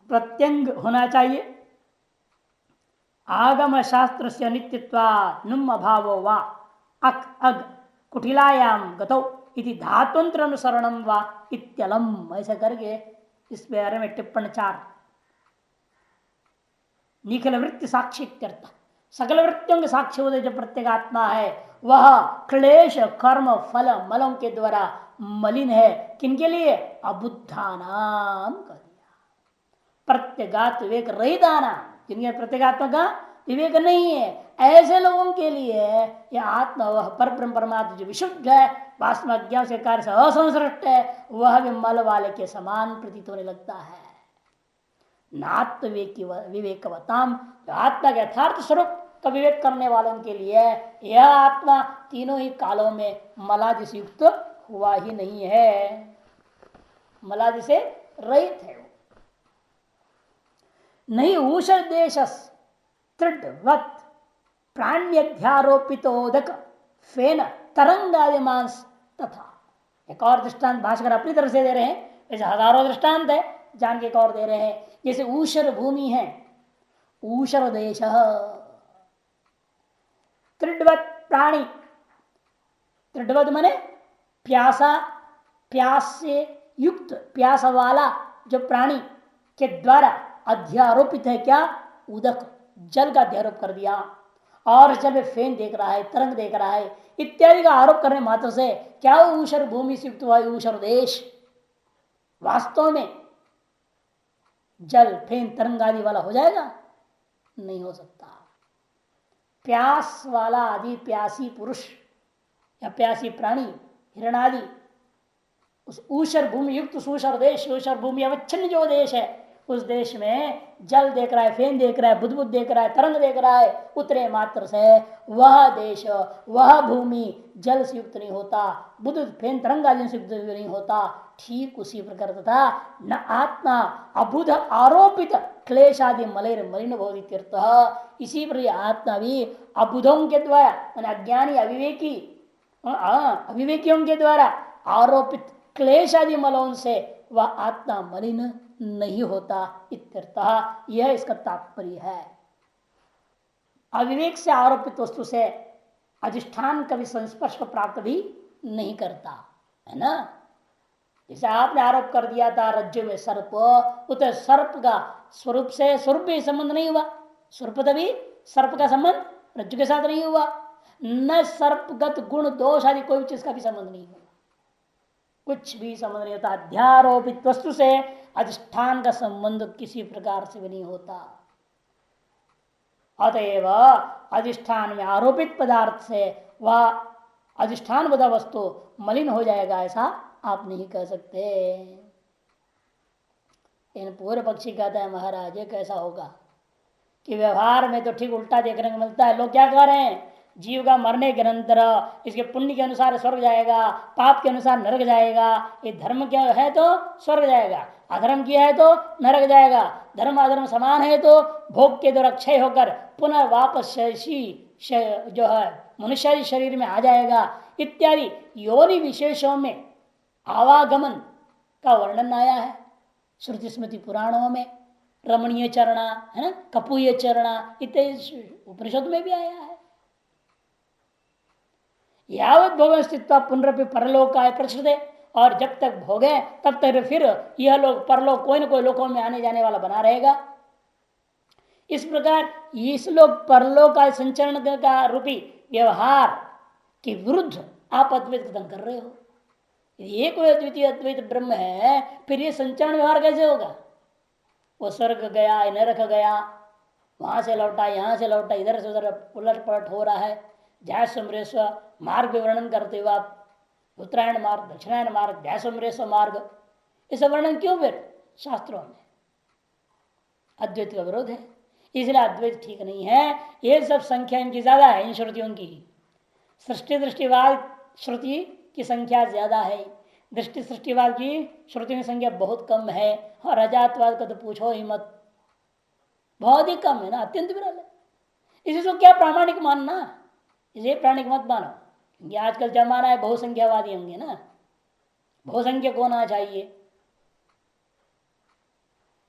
S1: प्रत्यंग होना चाहिए। आगम शास्त्र से नित्यत्वा नुम अभावो वा अक अग कुटिलायाम गतौ इति धातुंत्र अनुसरणम वा इत्यलम, ऐसा करके इस बारे में टिप्पण 4। निखिल वृत्ति साक्षी, सकल वृत्तियों के साक्षी होते जो प्रत्येक आत्मा है वह क्लेश कर्म फल मलों के द्वारा मलिन है। किनके लिए, अबुद्धानाम कर दिया, प्रत्यगात विवेक रहित आना, जिनके प्रत्येगात्मा का विवेक नहीं है, ऐसे लोगों के लिए यह आत्मा वह परब्रह्म परमात्मा जो विशुद्ध है, वास्तव में अज्ञान से कार्य से असंसृष्ट है, वह भी मल वाले के समान प्रतीत होने लगता है। नात्म विवेकवताम, आत्मा के यथार्थ स्वरूप का विवेक करने वालों के लिए यह आत्मा तीनों ही कालों में मलादि से युक्त हुआ ही नहीं है, मलादि से रहित है। नहीं ऊषर देश तृडवत प्राण्यध्यारोपितोदक फेन तरंगादि मांस तथा। एक और दृष्टांत भाषकर अपनी तरफ से दे रहे हैं, ऐसे हजारों दृष्टांत है, जान के एक और दे रहे हैं। जैसे ऊषर भूमि है, ऊषर देश, तृडवत प्राणी, तृडवत माने प्यासा, प्यास से युक्त, प्यास वाला जो प्राणी के द्वारा अध्यारोपित है क्या, उदक, जल का अध्यारोप कर दिया, और जल में फेन देख रहा है, तरंग देख रहा है इत्यादि का आरोप करने मात्र से क्या ऊषर भूमि से युक्त हुआ ऊषर देश वास्तव में जल फेन तरंग आदि वाला हो जाएगा, नहीं हो सकता। प्यास वाला आदि प्यासी पुरुष या प्यासी प्राणी हिरण आदि उस ऊषर भूमि युक्त ऊषर देश, ऊषर भूमि अवच्छिन्न जो देश है, उस देश में जल देख रहा है, फेन देख रहा है, बुदबुद देख रहा है, तरंग देख रहा है, उतरे मात्र से वह देश, वह भूमि जल से युक्त नहीं होता, बुदबुद फेन तरंग आदि से युक्त नहीं होता। ठीक उसी प्रकार तथा न आत्मा अबुध आरोपित क्लेश आदि मलेर मलिन भवति तीर्थ, इसी पर आत्मा भी अबुधों के द्वारा, अज्ञानी अविवेकी अविवेकियों के द्वारा आरोपित क्लेश आदि मलों से वह आत्मा मलिन नहीं होता इत्यर्थः, यह इसका तात्पर्य है। अविवेक से आरोपित वस्तु से अधिष्ठान कभी संस्पर्श को प्राप्त भी नहीं करता, है ना। जैसे आपने आरोप कर दिया था रज्जु में सर्प, उत सर्प का स्वरूप से स्वरूप भी संबंध नहीं हुआ, स्वरूप तभी सर्प का संबंध रज्जु के साथ नहीं हुआ, न सर्पगत गुण दोष आदि कोई चीज का भी संबंध नहीं हुआ, कुछ भी संबंध नहीं होता। अध्यारोपित वस्तु से अधिष्ठान का संबंध किसी प्रकार से भी नहीं होता। अतएव अधिष्ठान में आरोपित पदार्थ से वह अधिष्ठान बदा वस्तु मलिन हो जाएगा, ऐसा आप नहीं कह सकते। इन पूर्व पक्षी कहता है महाराज ये कैसा होगा कि व्यवहार में तो ठीक उल्टा देखने को मिलता है। लोग क्या कह रहे हैं, जीव का मरने के अंतर इसके पुण्य के अनुसार स्वर्ग जाएगा, पाप के अनुसार नरक जाएगा। ये धर्म क्या है तो स्वर्ग जाएगा, अधर्म किया है तो नरक जाएगा। धर्म अधर्म समान है तो भोग के द्वारा क्षय होकर पुनः वापस जो है मनुष्य शरीर में आ जाएगा इत्यादि योनि विशेषों में आवागमन का वर्णन आया है श्रुति स्मृति पुराणों में। रमणीय चरणा है ना, कपूय चरणा इत्यादि उपनिषद में भी आया है। यावत भोग स्थित पुनरपि परलोक आय प्रचुदे, और जब तक भोगे तब तक फिर यह लोग परलोक कोई न कोई लोकों में आने जाने वाला बना रहेगा। इस प्रकार इस लोग परलोक का संचरण का रूपी व्यवहार के विरुद्ध आप अद्वैत कथन कर रहे हो। एक द्वितीय अद्वैत ब्रह्म है, फिर ये संचरण व्यवहार कैसे होगा? वो स्वर्ग गया, नरक गया, वहां से लौटा, यहां से लौटा, इधर से उधर उलट पलट हो रहा है। ध्यासमरेश्व मार्ग वर्णन करते हुए आप उत्तरायण मार्ग, दक्षिणायन मार्ग, ध्यासमरेश्व मार्ग, इसे वर्णन क्यों फिर शास्त्रों में? अद्वैत का विरोध है, इसलिए अद्वैत ठीक नहीं है। ये सब संख्या इनकी ज्यादा है, इन श्रुतियों की। सृष्टि दृष्टिवाद श्रुति की संख्या ज्यादा है, दृष्टि सृष्टिवाद की श्रुति की संख्या बहुत कम है। और अजातवाद का तो पूछो ही मत, बहुत ही कम है ना, अत्यंत विरल है। इसी को क्या प्रामाणिक मानना, इसे प्रामाणिक मत मानो। ये आजकल जमाना है बहुसंख्यावादी होंगे ना, बहुसंख्यक होना चाहिए।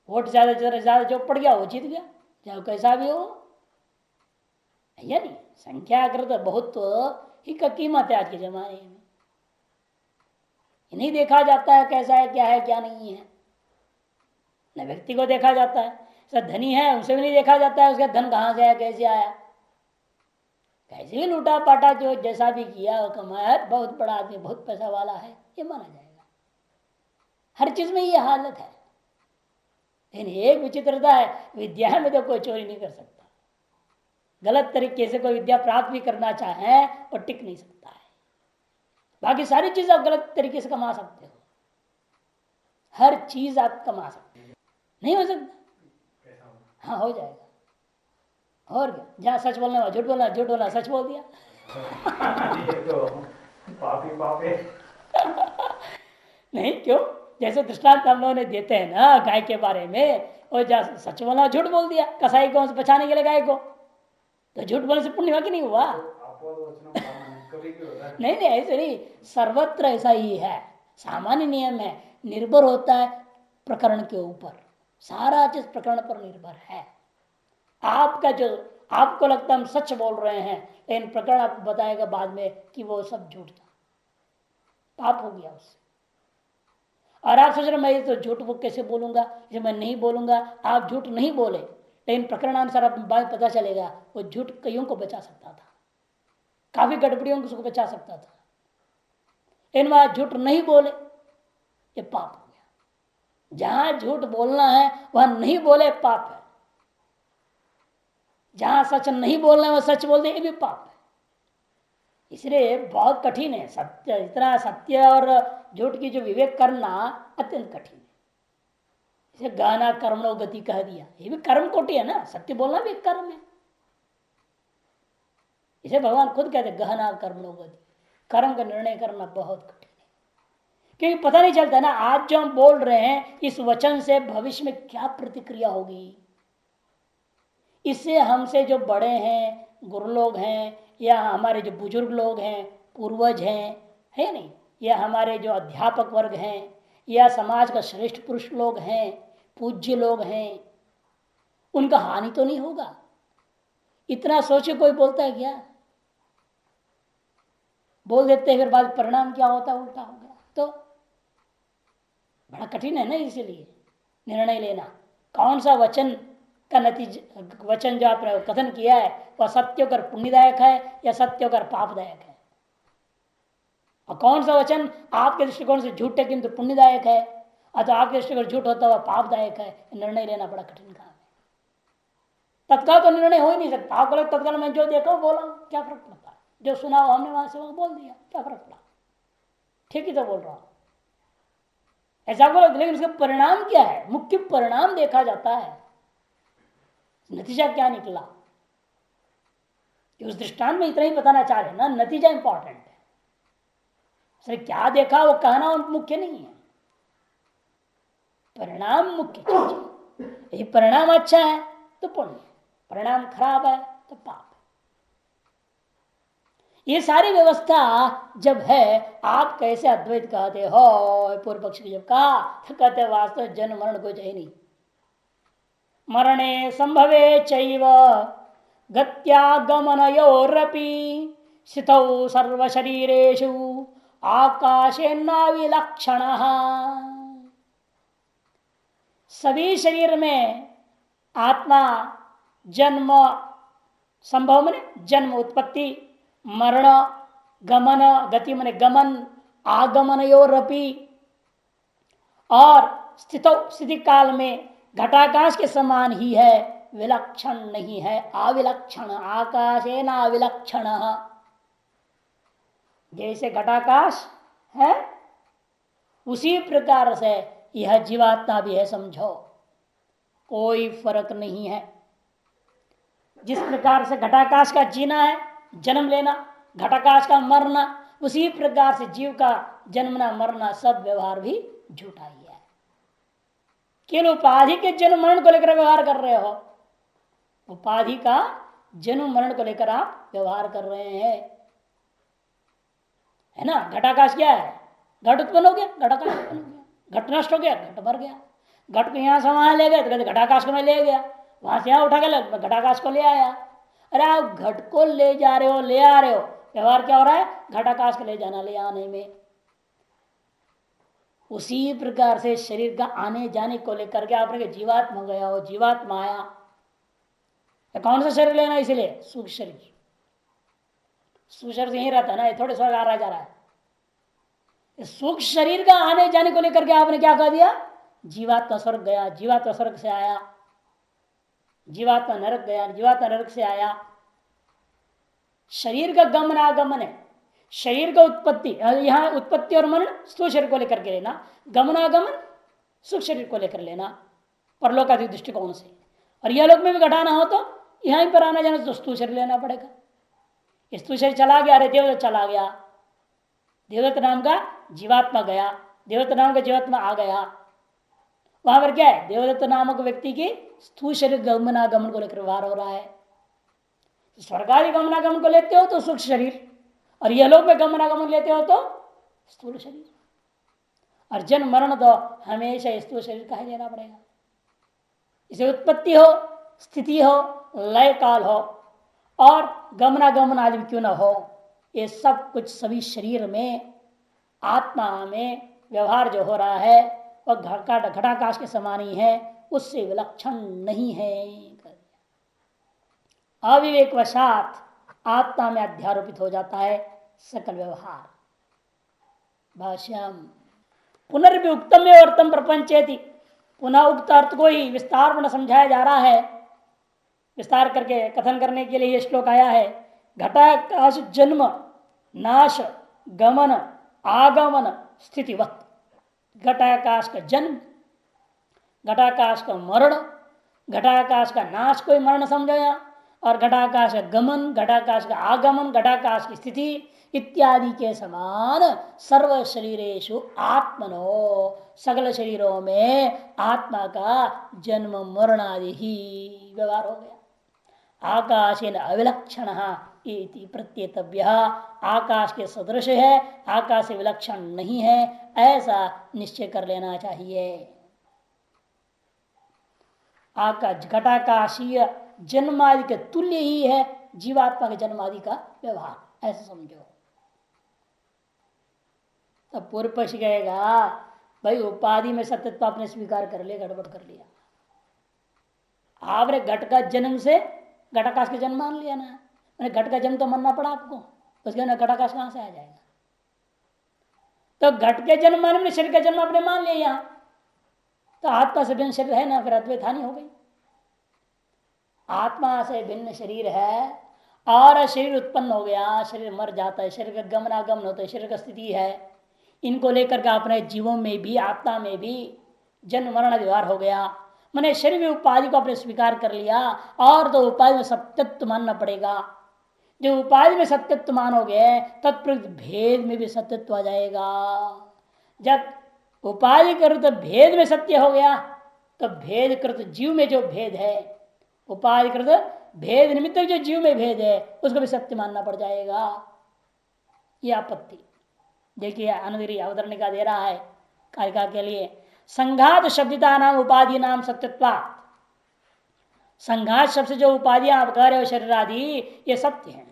S1: वोट ज्यादा ज्यादा जो पड़ गया वो जीत गया, चाहे कैसा भी हो। या नहीं, संख्याकृत बहुत ही का कीमत है आज के जमाने में। नहीं देखा जाता है कैसा है, क्या है, क्या नहीं है। न व्यक्ति को देखा जाता है, सब धनी है उसे भी नहीं देखा जाता है उसका धन कहाँ से आया, कैसे आया, कैसे भी लूटा पाटा, जो जैसा भी किया वो कमाया, बहुत बड़ा आदमी, बहुत पैसा वाला है, ये माना जाएगा। हर चीज में ये हालत है। लेकिन एक विचित्रता है, विद्या में तो कोई चोरी नहीं कर सकता। गलत तरीके से कोई विद्या प्राप्त भी करना चाहे और टिक नहीं सकता है। बाकी सारी चीज आप गलत तरीके से कमा सकते हो, हर चीज आप कमा सकते हो। नहीं हो सकता? हाँ हो जाएगा। और क्या, जहाँ सच बोलना हुआ झूठ बोलना, झूठ बोलना सच बोल दिया।
S2: पापी पापी
S1: नहीं क्यों, जैसे दृष्टांत हम लोगों ने देते हैं ना गाय के बारे में, और जहाँ सच बोलना झूठ बोल दिया कसाई को बचाने के लिए गाय को, तो झूठ बोलने से पुण्य हुआ कि नहीं हुआ? नहीं नहीं, ऐसे नहीं, सर्वत्र ऐसा ही है, सामान्य नियम है। निर्भर होता है प्रकरण के ऊपर, सारा चीज प्रकरण पर निर्भर है। आपका जो आपको लगता है हम सच बोल रहे हैं, लेकिन प्रकरण आपको बताएगा बाद में कि वो सब झूठ था, पाप हो गया उससे। और आप सोच रहे मैं तो झूठ वो कैसे बोलूंगा, इसे मैं नहीं बोलूंगा। आप झूठ नहीं बोले, लेकिन प्रकरणानुसार आप बाद पता चलेगा वो झूठ कईयों को बचा सकता था, काफी गड़बड़ियों को बचा सकता था। लेकिन वह झूठ नहीं बोले, ये पाप हो गया। जहां झूठ बोलना है वह नहीं बोले, पाप है। जहां सच नहीं बोलना है वह सच बोल दे, ये भी पाप है। इसलिए बहुत कठिन है सत्य, इतना सत्य और झूठ की जो विवेक करना अत्यंत कठिन है। इसे गहना कर्मणो गति कह दिया, ये भी कर्म कोटि है ना, सत्य बोलना भी एक कर्म है। इसे भगवान खुद कहते गहना कर्मणो गति, कर्म का निर्णय करना बहुत कठिन है। क्योंकि पता नहीं चलता ना, आज जो हम बोल रहे हैं इस वचन से भविष्य में क्या प्रतिक्रिया होगी। इससे हमसे जो बड़े हैं, गुरु लोग हैं, या हमारे जो बुजुर्ग लोग हैं, पूर्वज हैं, है नहीं, या हमारे जो अध्यापक वर्ग हैं, या समाज का श्रेष्ठ पुरुष लोग हैं, पूज्य लोग हैं, उनका हानि तो नहीं होगा? इतना सोचे कोई बोलता है क्या? बोल देते हैं, फिर बाद परिणाम क्या होता है, उल्टा हो गया तो बड़ा कठिन है ना। इसीलिए निर्णय लेना कौन सा वचन का नतीजा, वचन जो आपने कथन किया है वह सत्य होकर पुण्यदायक है या सत्य होकर पापदायक है, और कौन सा वचन आपके दृष्टिकोण से झूठ है किंतु पुण्यदायक है, अथवा आपके दृष्टिकोण झूठ होता हुआ पापदायक है। निर्णय लेना बड़ा कठिन काम है। तत्काल तो निर्णय हो ही नहीं सकता। आपको लगता तत्काल मैं जो देखा बोला, क्या फर्क पड़ता है? जो सुना हो हमने वहां से वहां बोल दिया, क्या फर्क पड़ा? ठीक ही तो बोल रहा हूं। ऐसा बोलो, लेकिन उसका परिणाम क्या है? मुख्य परिणाम देखा जाता है, नतीजा क्या निकला। कि उस दृष्टांत में इतना ही बताना चाह रहे ना, नतीजा इंपॉर्टेंट है। सर क्या देखा वो कहना मुख्य नहीं है, परिणाम मुख्य चीज है। यदि परिणाम अच्छा है तो पुण्य, परिणाम खराब है तो पाप। ये सारी व्यवस्था जब है, आप कैसे अद्वैत कहते हो? पूर्व पक्ष ने जब कहा तो कहते वास्तव जन्म मरण कोई चाहिए नहीं। मरणे संभवे चैव गत्यागमनयोरपि स्थितौ सर्व शरीरेषु आकाशेन्नाविलक्षण। सभी शरीर में आत्मा जन्म संभव मने जन्म उत्पत्ति, मरण गमन, गति मने गमन, आगमनयोरपि और स्थिति काल में घटाकाश के समान ही है, विलक्षण नहीं है, अविलक्षण। आकाशे न अविलक्षण, जैसे घटाकाश है उसी प्रकार से यह जीवात्मा भी है, समझो कोई फर्क नहीं है। जिस प्रकार से घटाकाश का जीना है, जन्म लेना, घटाकाश का मरना, उसी प्रकार से जीव का जन्मना मरना सब व्यवहार भी झूठा ही है। केवल उपाधि के जन्म मरण को लेकर व्यवहार कर रहे हो, उपाधि का जन्म मरण को लेकर आप व्यवहार कर रहे हैं, है ना। घटाकाश क्या है? घट उत्पन्न हो गया, घटाकाश उत्पन्न हो गया। घट नष्ट हो गया, घट भर गया। घट को यहाँ से वहां ले गए तो कहते घटाकाश को मैं ले गया, वहां से यहाँ उठा के घटाकाश को ले आया। अरे आप घट को ले जा रहे हो, ले आ रहे हो, व्यवहार क्या हो रहा है? घटाकाश को ले जाना, ले आने में। उसी प्रकार से शरीर का आने जाने को लेकर के आपने जीवात्मा गया हो, जीवात्मा आया, कौन सा शरीर लेना? इसीलिए सूक्ष्म शरीर, सूक्ष्म शरीर यही रहता है ना, थोड़े स्वर्ग आ रहा जा रहा है। सूक्ष्म शरीर का आने जाने को लेकर के आपने क्या कह दिया? जीवात्मा स्वर्ग गया, जीवात्मा स्वर्ग से आया, जीवात्मा नरक गया, जीवात्मा नरक से आया। शरीर का गमन आगमन है, शरीर का उत्पत्ति, यहां उत्पत्ति और मरण स्थूल शरीर को लेकर के लेना, गमनागमन सूक्ष्म शरीर को लेकर लेना परलोकाधिक दृष्टिकोण से। और यह लोक में भी घटाना हो तो यहीं पर आना जाना तो स्थूल शरीर लेना पड़ेगा। स्थूल शरीर चला गया, अरे देवदत्त चला गया, देवदत्त नाम का जीवात्मा गया, देवदत्त नाम का जीवात्मा आ गया, वहां पर क्या है? देवदत्त नामक व्यक्ति की स्थूल शरीर गमनागमन को लेकर व्यवहार हो रहा है। स्वर्गादि गमनागमन को लेते हो तो सूक्ष्म शरीर, और यह लोग में गमनागमन लेते हो तो स्थूल शरीर। और जन्म मरण तो हमेशा स्थूल शरीर का ही लेना पड़ेगा। इसे उत्पत्ति हो, स्थिति हो, लय काल हो और गमनागमन आदि क्यों न हो, ये सब कुछ सभी शरीर में आत्मा में व्यवहार जो हो रहा है वह घटाकाश के समान ही है, उससे विलक्षण नहीं है। अविवेकवशात आत्मा में अध्यारोपित हो जाता है सकल व्यवहार। भाष्यम पुनर्भि उक्तम में अर्थम प्रपंचेति, पुनः उक्त अर्थ को ही विस्तार में समझाया जा रहा है। विस्तार करके कथन करने के लिए यह श्लोक आया है। घटाकाश जन्म नाश गमन आगमन स्थितिवत, घटाकाश का जन्म, घटाकाश का मरण, घटाकाश का नाश कोई मरण समझाया, और घटाकाश का गमन, घटाकाश का आगमन, घटाकाश की स्थिति इत्यादि के समान सर्व शरीरेषु आत्मनो, सकल शरीरों में आत्मा का जन्म मरण आदि ही व्यवहार हो गया। आकाशेन अविलक्षण इति प्रत्येतव्य, आकाश के सदृश है, आकाश से विलक्षण नहीं है, ऐसा निश्चय कर लेना चाहिए। आकाश घटाकाशीय जन्मादि के तुल्य ही है जीवात्मा के जन्मादि का व्यवहार, ऐसा समझो। तब पूर्व पक्ष कहेगा भाई उपाधि में सत्यत्व आपने स्वीकार कर लिया, गड़बड़ कर लिया। आपने घट का जन्म से घटाकाश का जन्म मान लिया ना, मैंने घट का जन्म तो मानना पड़ा आपको, उसके ना घटाकाश कहां से आ जाएगा? तो घट के जन्म माने में शरीर का जन्म आपने मान लिया यहां, तो आत्मा से भिन्न शरीर है ना, फिर अद्वैत हानि हो गई। आत्मा से भिन्न शरीर है और शरीर उत्पन्न हो गया, शरीर मर जाता है, शरीर का गमनागमन होता है, शरीर का स्थिति है, इनको लेकर के अपने जीवों में भी आत्मा में भी जन्म मरण व्यवहार हो गया। मैंने शरीर में उपाधि को अपने स्वीकार कर लिया और तो उपाधि में सत्यत्व मानना पड़ेगा। जो उपाधि में सत्यत्व मानोगे तत्प्रयुक्त भेद में भी सत्यत्व आ जाएगा। जब उपाधि कृत भेद में सत्य हो गया तो भेद कृत जीव में जो भेद है, उपाधि कृत भेद निमित्त जो जीव में भेद है उसको भी सत्य मानना पड़ जाएगा। ये आपत्ति देखिए अनुदरी अवतरणिका दे रहा है कारिका के लिए। संघात शब्दिता नाम उपाधि नाम सत्यत्वा, संघात शब्द से जो उपाधियां आप कह रहे हो शरीर आदि ये सत्य है।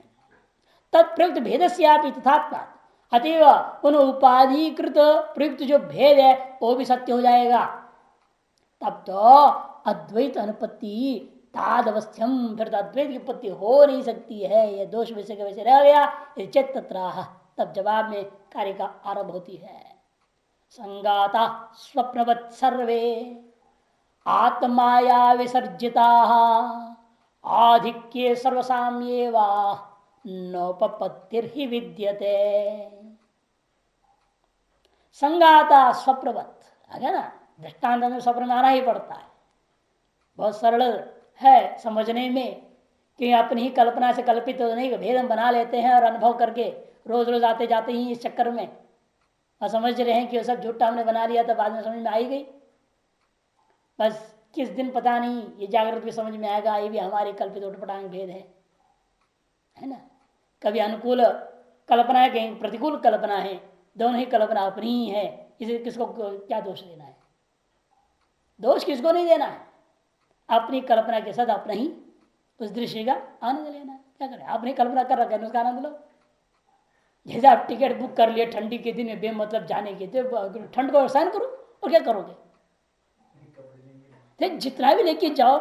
S1: तत्प्रयुक्त भेद से तथात्मा, अतएव उन उपाधिकृत प्रयुक्त जो भेद है वो भी सत्य हो जाएगा। तब तो अद्वैत अनुपत्ति ताद अवस्थ्यम, फिर तो अद्वैत की उत्पत्ति हो नहीं सकती है। यह दोष वैसे के वैसे रह गया चेत तत्राह। तब जवाब में कार्य का आरंभ होती है। संगाता स्वप्नवत् सर्वे आत्माया विसर्जिता आधिक्ये सर्वसाम्येवा नोपपत्तिर्हि विद्यते। संगाता स्वप्नवत् है ना, दृष्टांत में स्वप्न में आना ही पड़ता है। बहुत सरल है समझने में कि अपनी ही कल्पना से कल्पित तो नहीं, भेद हम बना लेते हैं और अनुभव करके रोज रोज आते जाते ही इस चक्कर में और समझ रहे हैं कि वो सब झूठा हमने बना लिया था, बाद में समझ में आई गई। बस किस दिन पता नहीं ये जागृत भी समझ में आएगा ये भी हमारी कल्पित उठपटांग भेद है ना। कभी अनुकूल कल्पना है कहीं प्रतिकूल कल्पना है, दोनों ही कल्पना अपनी ही है। इसे किसको क्या दोष देना है? दोष किसको नहीं देना है, अपनी कल्पना के साथ अपना ही उस दृश्य का आनंद लेना है। क्या करें, आपने कल्पना कर रखा है उसका आनंद लो। जैसे आप टिकट बुक कर लिए ठंडी के दिन में बेमतलब जाने के, तो ठंड को सहन करो और क्या करोगे? तो जितना भी लेके जाओ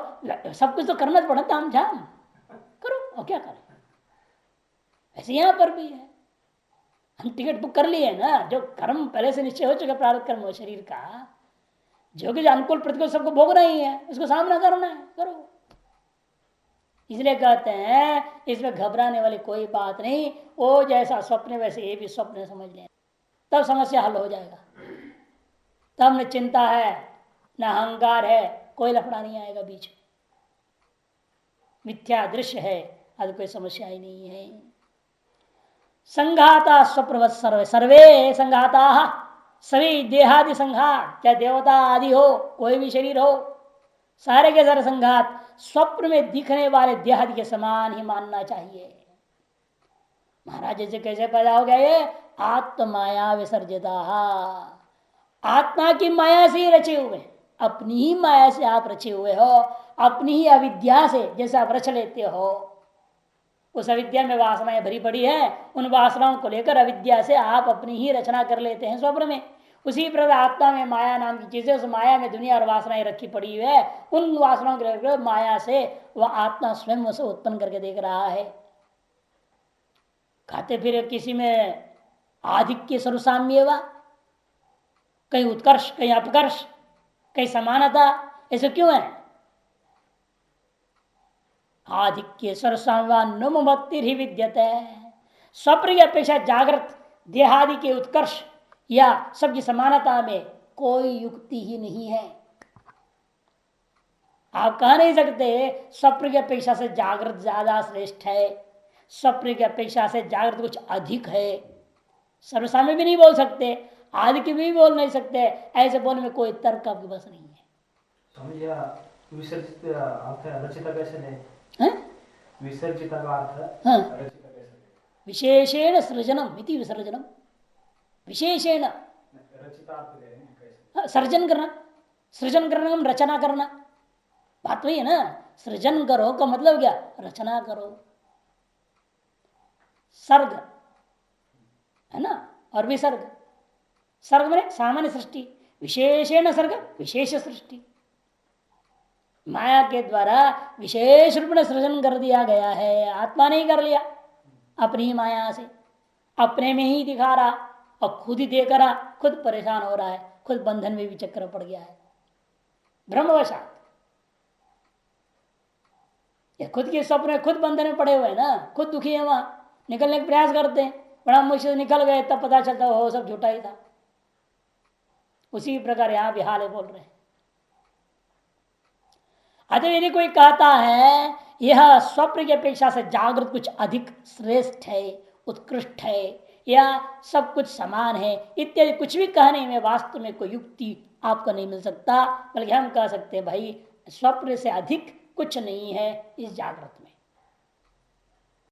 S1: सब कुछ तो करना पड़ा, ताम झाम करो और क्या करें। ऐसे यहाँ पर भी है, हम टिकट बुक कर लिए ना, जो कर्म पहले से निश्चय हो चुका प्रारब्ध कर्म हो शरीर का, जो कि अनुकूल प्रतिकूल सबको भोगना ही है, उसको सामना करना है, करो। इसलिए कहते हैं इसमें घबराने वाली कोई बात नहीं। वो जैसा स्वप्न वैसे ये भी स्वप्न समझ लें, तब समस्या हल हो जाएगा। तब न चिंता है न अहंकार है, कोई लफड़ा नहीं आएगा बीच में। मिथ्या दृश्य है, अब कोई समस्या ही नहीं है। संघाता स्वप्नवत् सर्वे, सर्वे संघाता, सभी देहादि संघात, चाहे देवता आदि हो कोई भी शरीर हो, सारे के सारे संघात स्वप्न में दिखने वाले देहादि के समान ही मानना चाहिए। महाराज जैसे कैसे पैदा हो गया ये? आत्माया विसर्जिता, आत्मा की माया से ही रचे हुए, अपनी ही माया से आप रचे हुए हो, अपनी ही अविद्या से जैसे आप रच लेते हो। उस अविद्या में वासनाएं भरी पड़ी है, उन वासनाओं को लेकर अविद्या से आप अपनी ही रचना कर लेते हैं स्वप्न में। उसी प्रकार आत्मा में माया नाम की चीजें, उस माया में दुनिया और वासनाएं रखी पड़ी है, उन वासनाओं को लेकर माया से वह आत्मा स्वयं उसे उत्पन्न करके देख रहा है। खाते फिर किसी में आधिक्य सर्वसाम्य, कहीं उत्कर्ष कहीं अपकर्ष कहीं समानता, ऐसे क्यों है? आधिक्य सर्वसाम्य ही विद्यते। स्वप्न की अपेक्षा जागृत देहादि के उत्कर्ष या सबकी समानता में कोई युक्ति ही नहीं है। आप कह नहीं सकते स्वप्न की अपेक्षा से जागृत ज्यादा श्रेष्ठ है, स्वप्न की अपेक्षा से जागृत कुछ अधिक है। सर्वसाम्य भी नहीं बोल सकते, आदि की भी बोल नहीं सकते। ऐसे बोलने में कोई तर्क आपके पास नहीं है।
S2: विसर्जित अर्थ रचित कैसे
S1: है?
S2: विसर्जित का अर्थ
S1: हाँ,
S2: रचित कैसे?
S1: विशेषेण सृजनम इति विसर्जनम, विशेषेण सर्जन करना, सृजन करना रचना करना, बात वही है ना। सृजन करो का मतलब क्या? रचना करो। सर्ग है ना, और विसर्ग। सर्ग में सामान्य सृष्टि, विशेषेण सर्ग विशेष सृष्टि। माया के द्वारा विशेष रूप में सृजन कर दिया गया है, आत्मा ने ही कर लिया अपनी ही माया से, अपने में ही दिखा रहा और खुद ही देख रहा, खुद परेशान हो रहा है, खुद बंधन में भी चक्कर पड़ गया है ब्रह्मवशात। ये खुद के स्वप्न खुद बंधन में पड़े हुए हैं ना, खुद दुखी है, वहां निकलने का प्रयास करते हैं, बड़ा मुश्किल से निकल गए, तब पता चलता हो सब झूठा ही था। उसी प्रकार यहां भी हाल है बोल रहे हैं। अतः यदि कोई कहता है यह स्वप्न की अपेक्षा से जागृत कुछ अधिक श्रेष्ठ है, उत्कृष्ट है, या सब कुछ समान है इत्यादि कुछ भी कहने में वास्तव में कोई युक्ति आपको नहीं मिल सकता, बल्कि हम कह सकते हैं भाई स्वप्न से अधिक कुछ नहीं है इस जागृत में।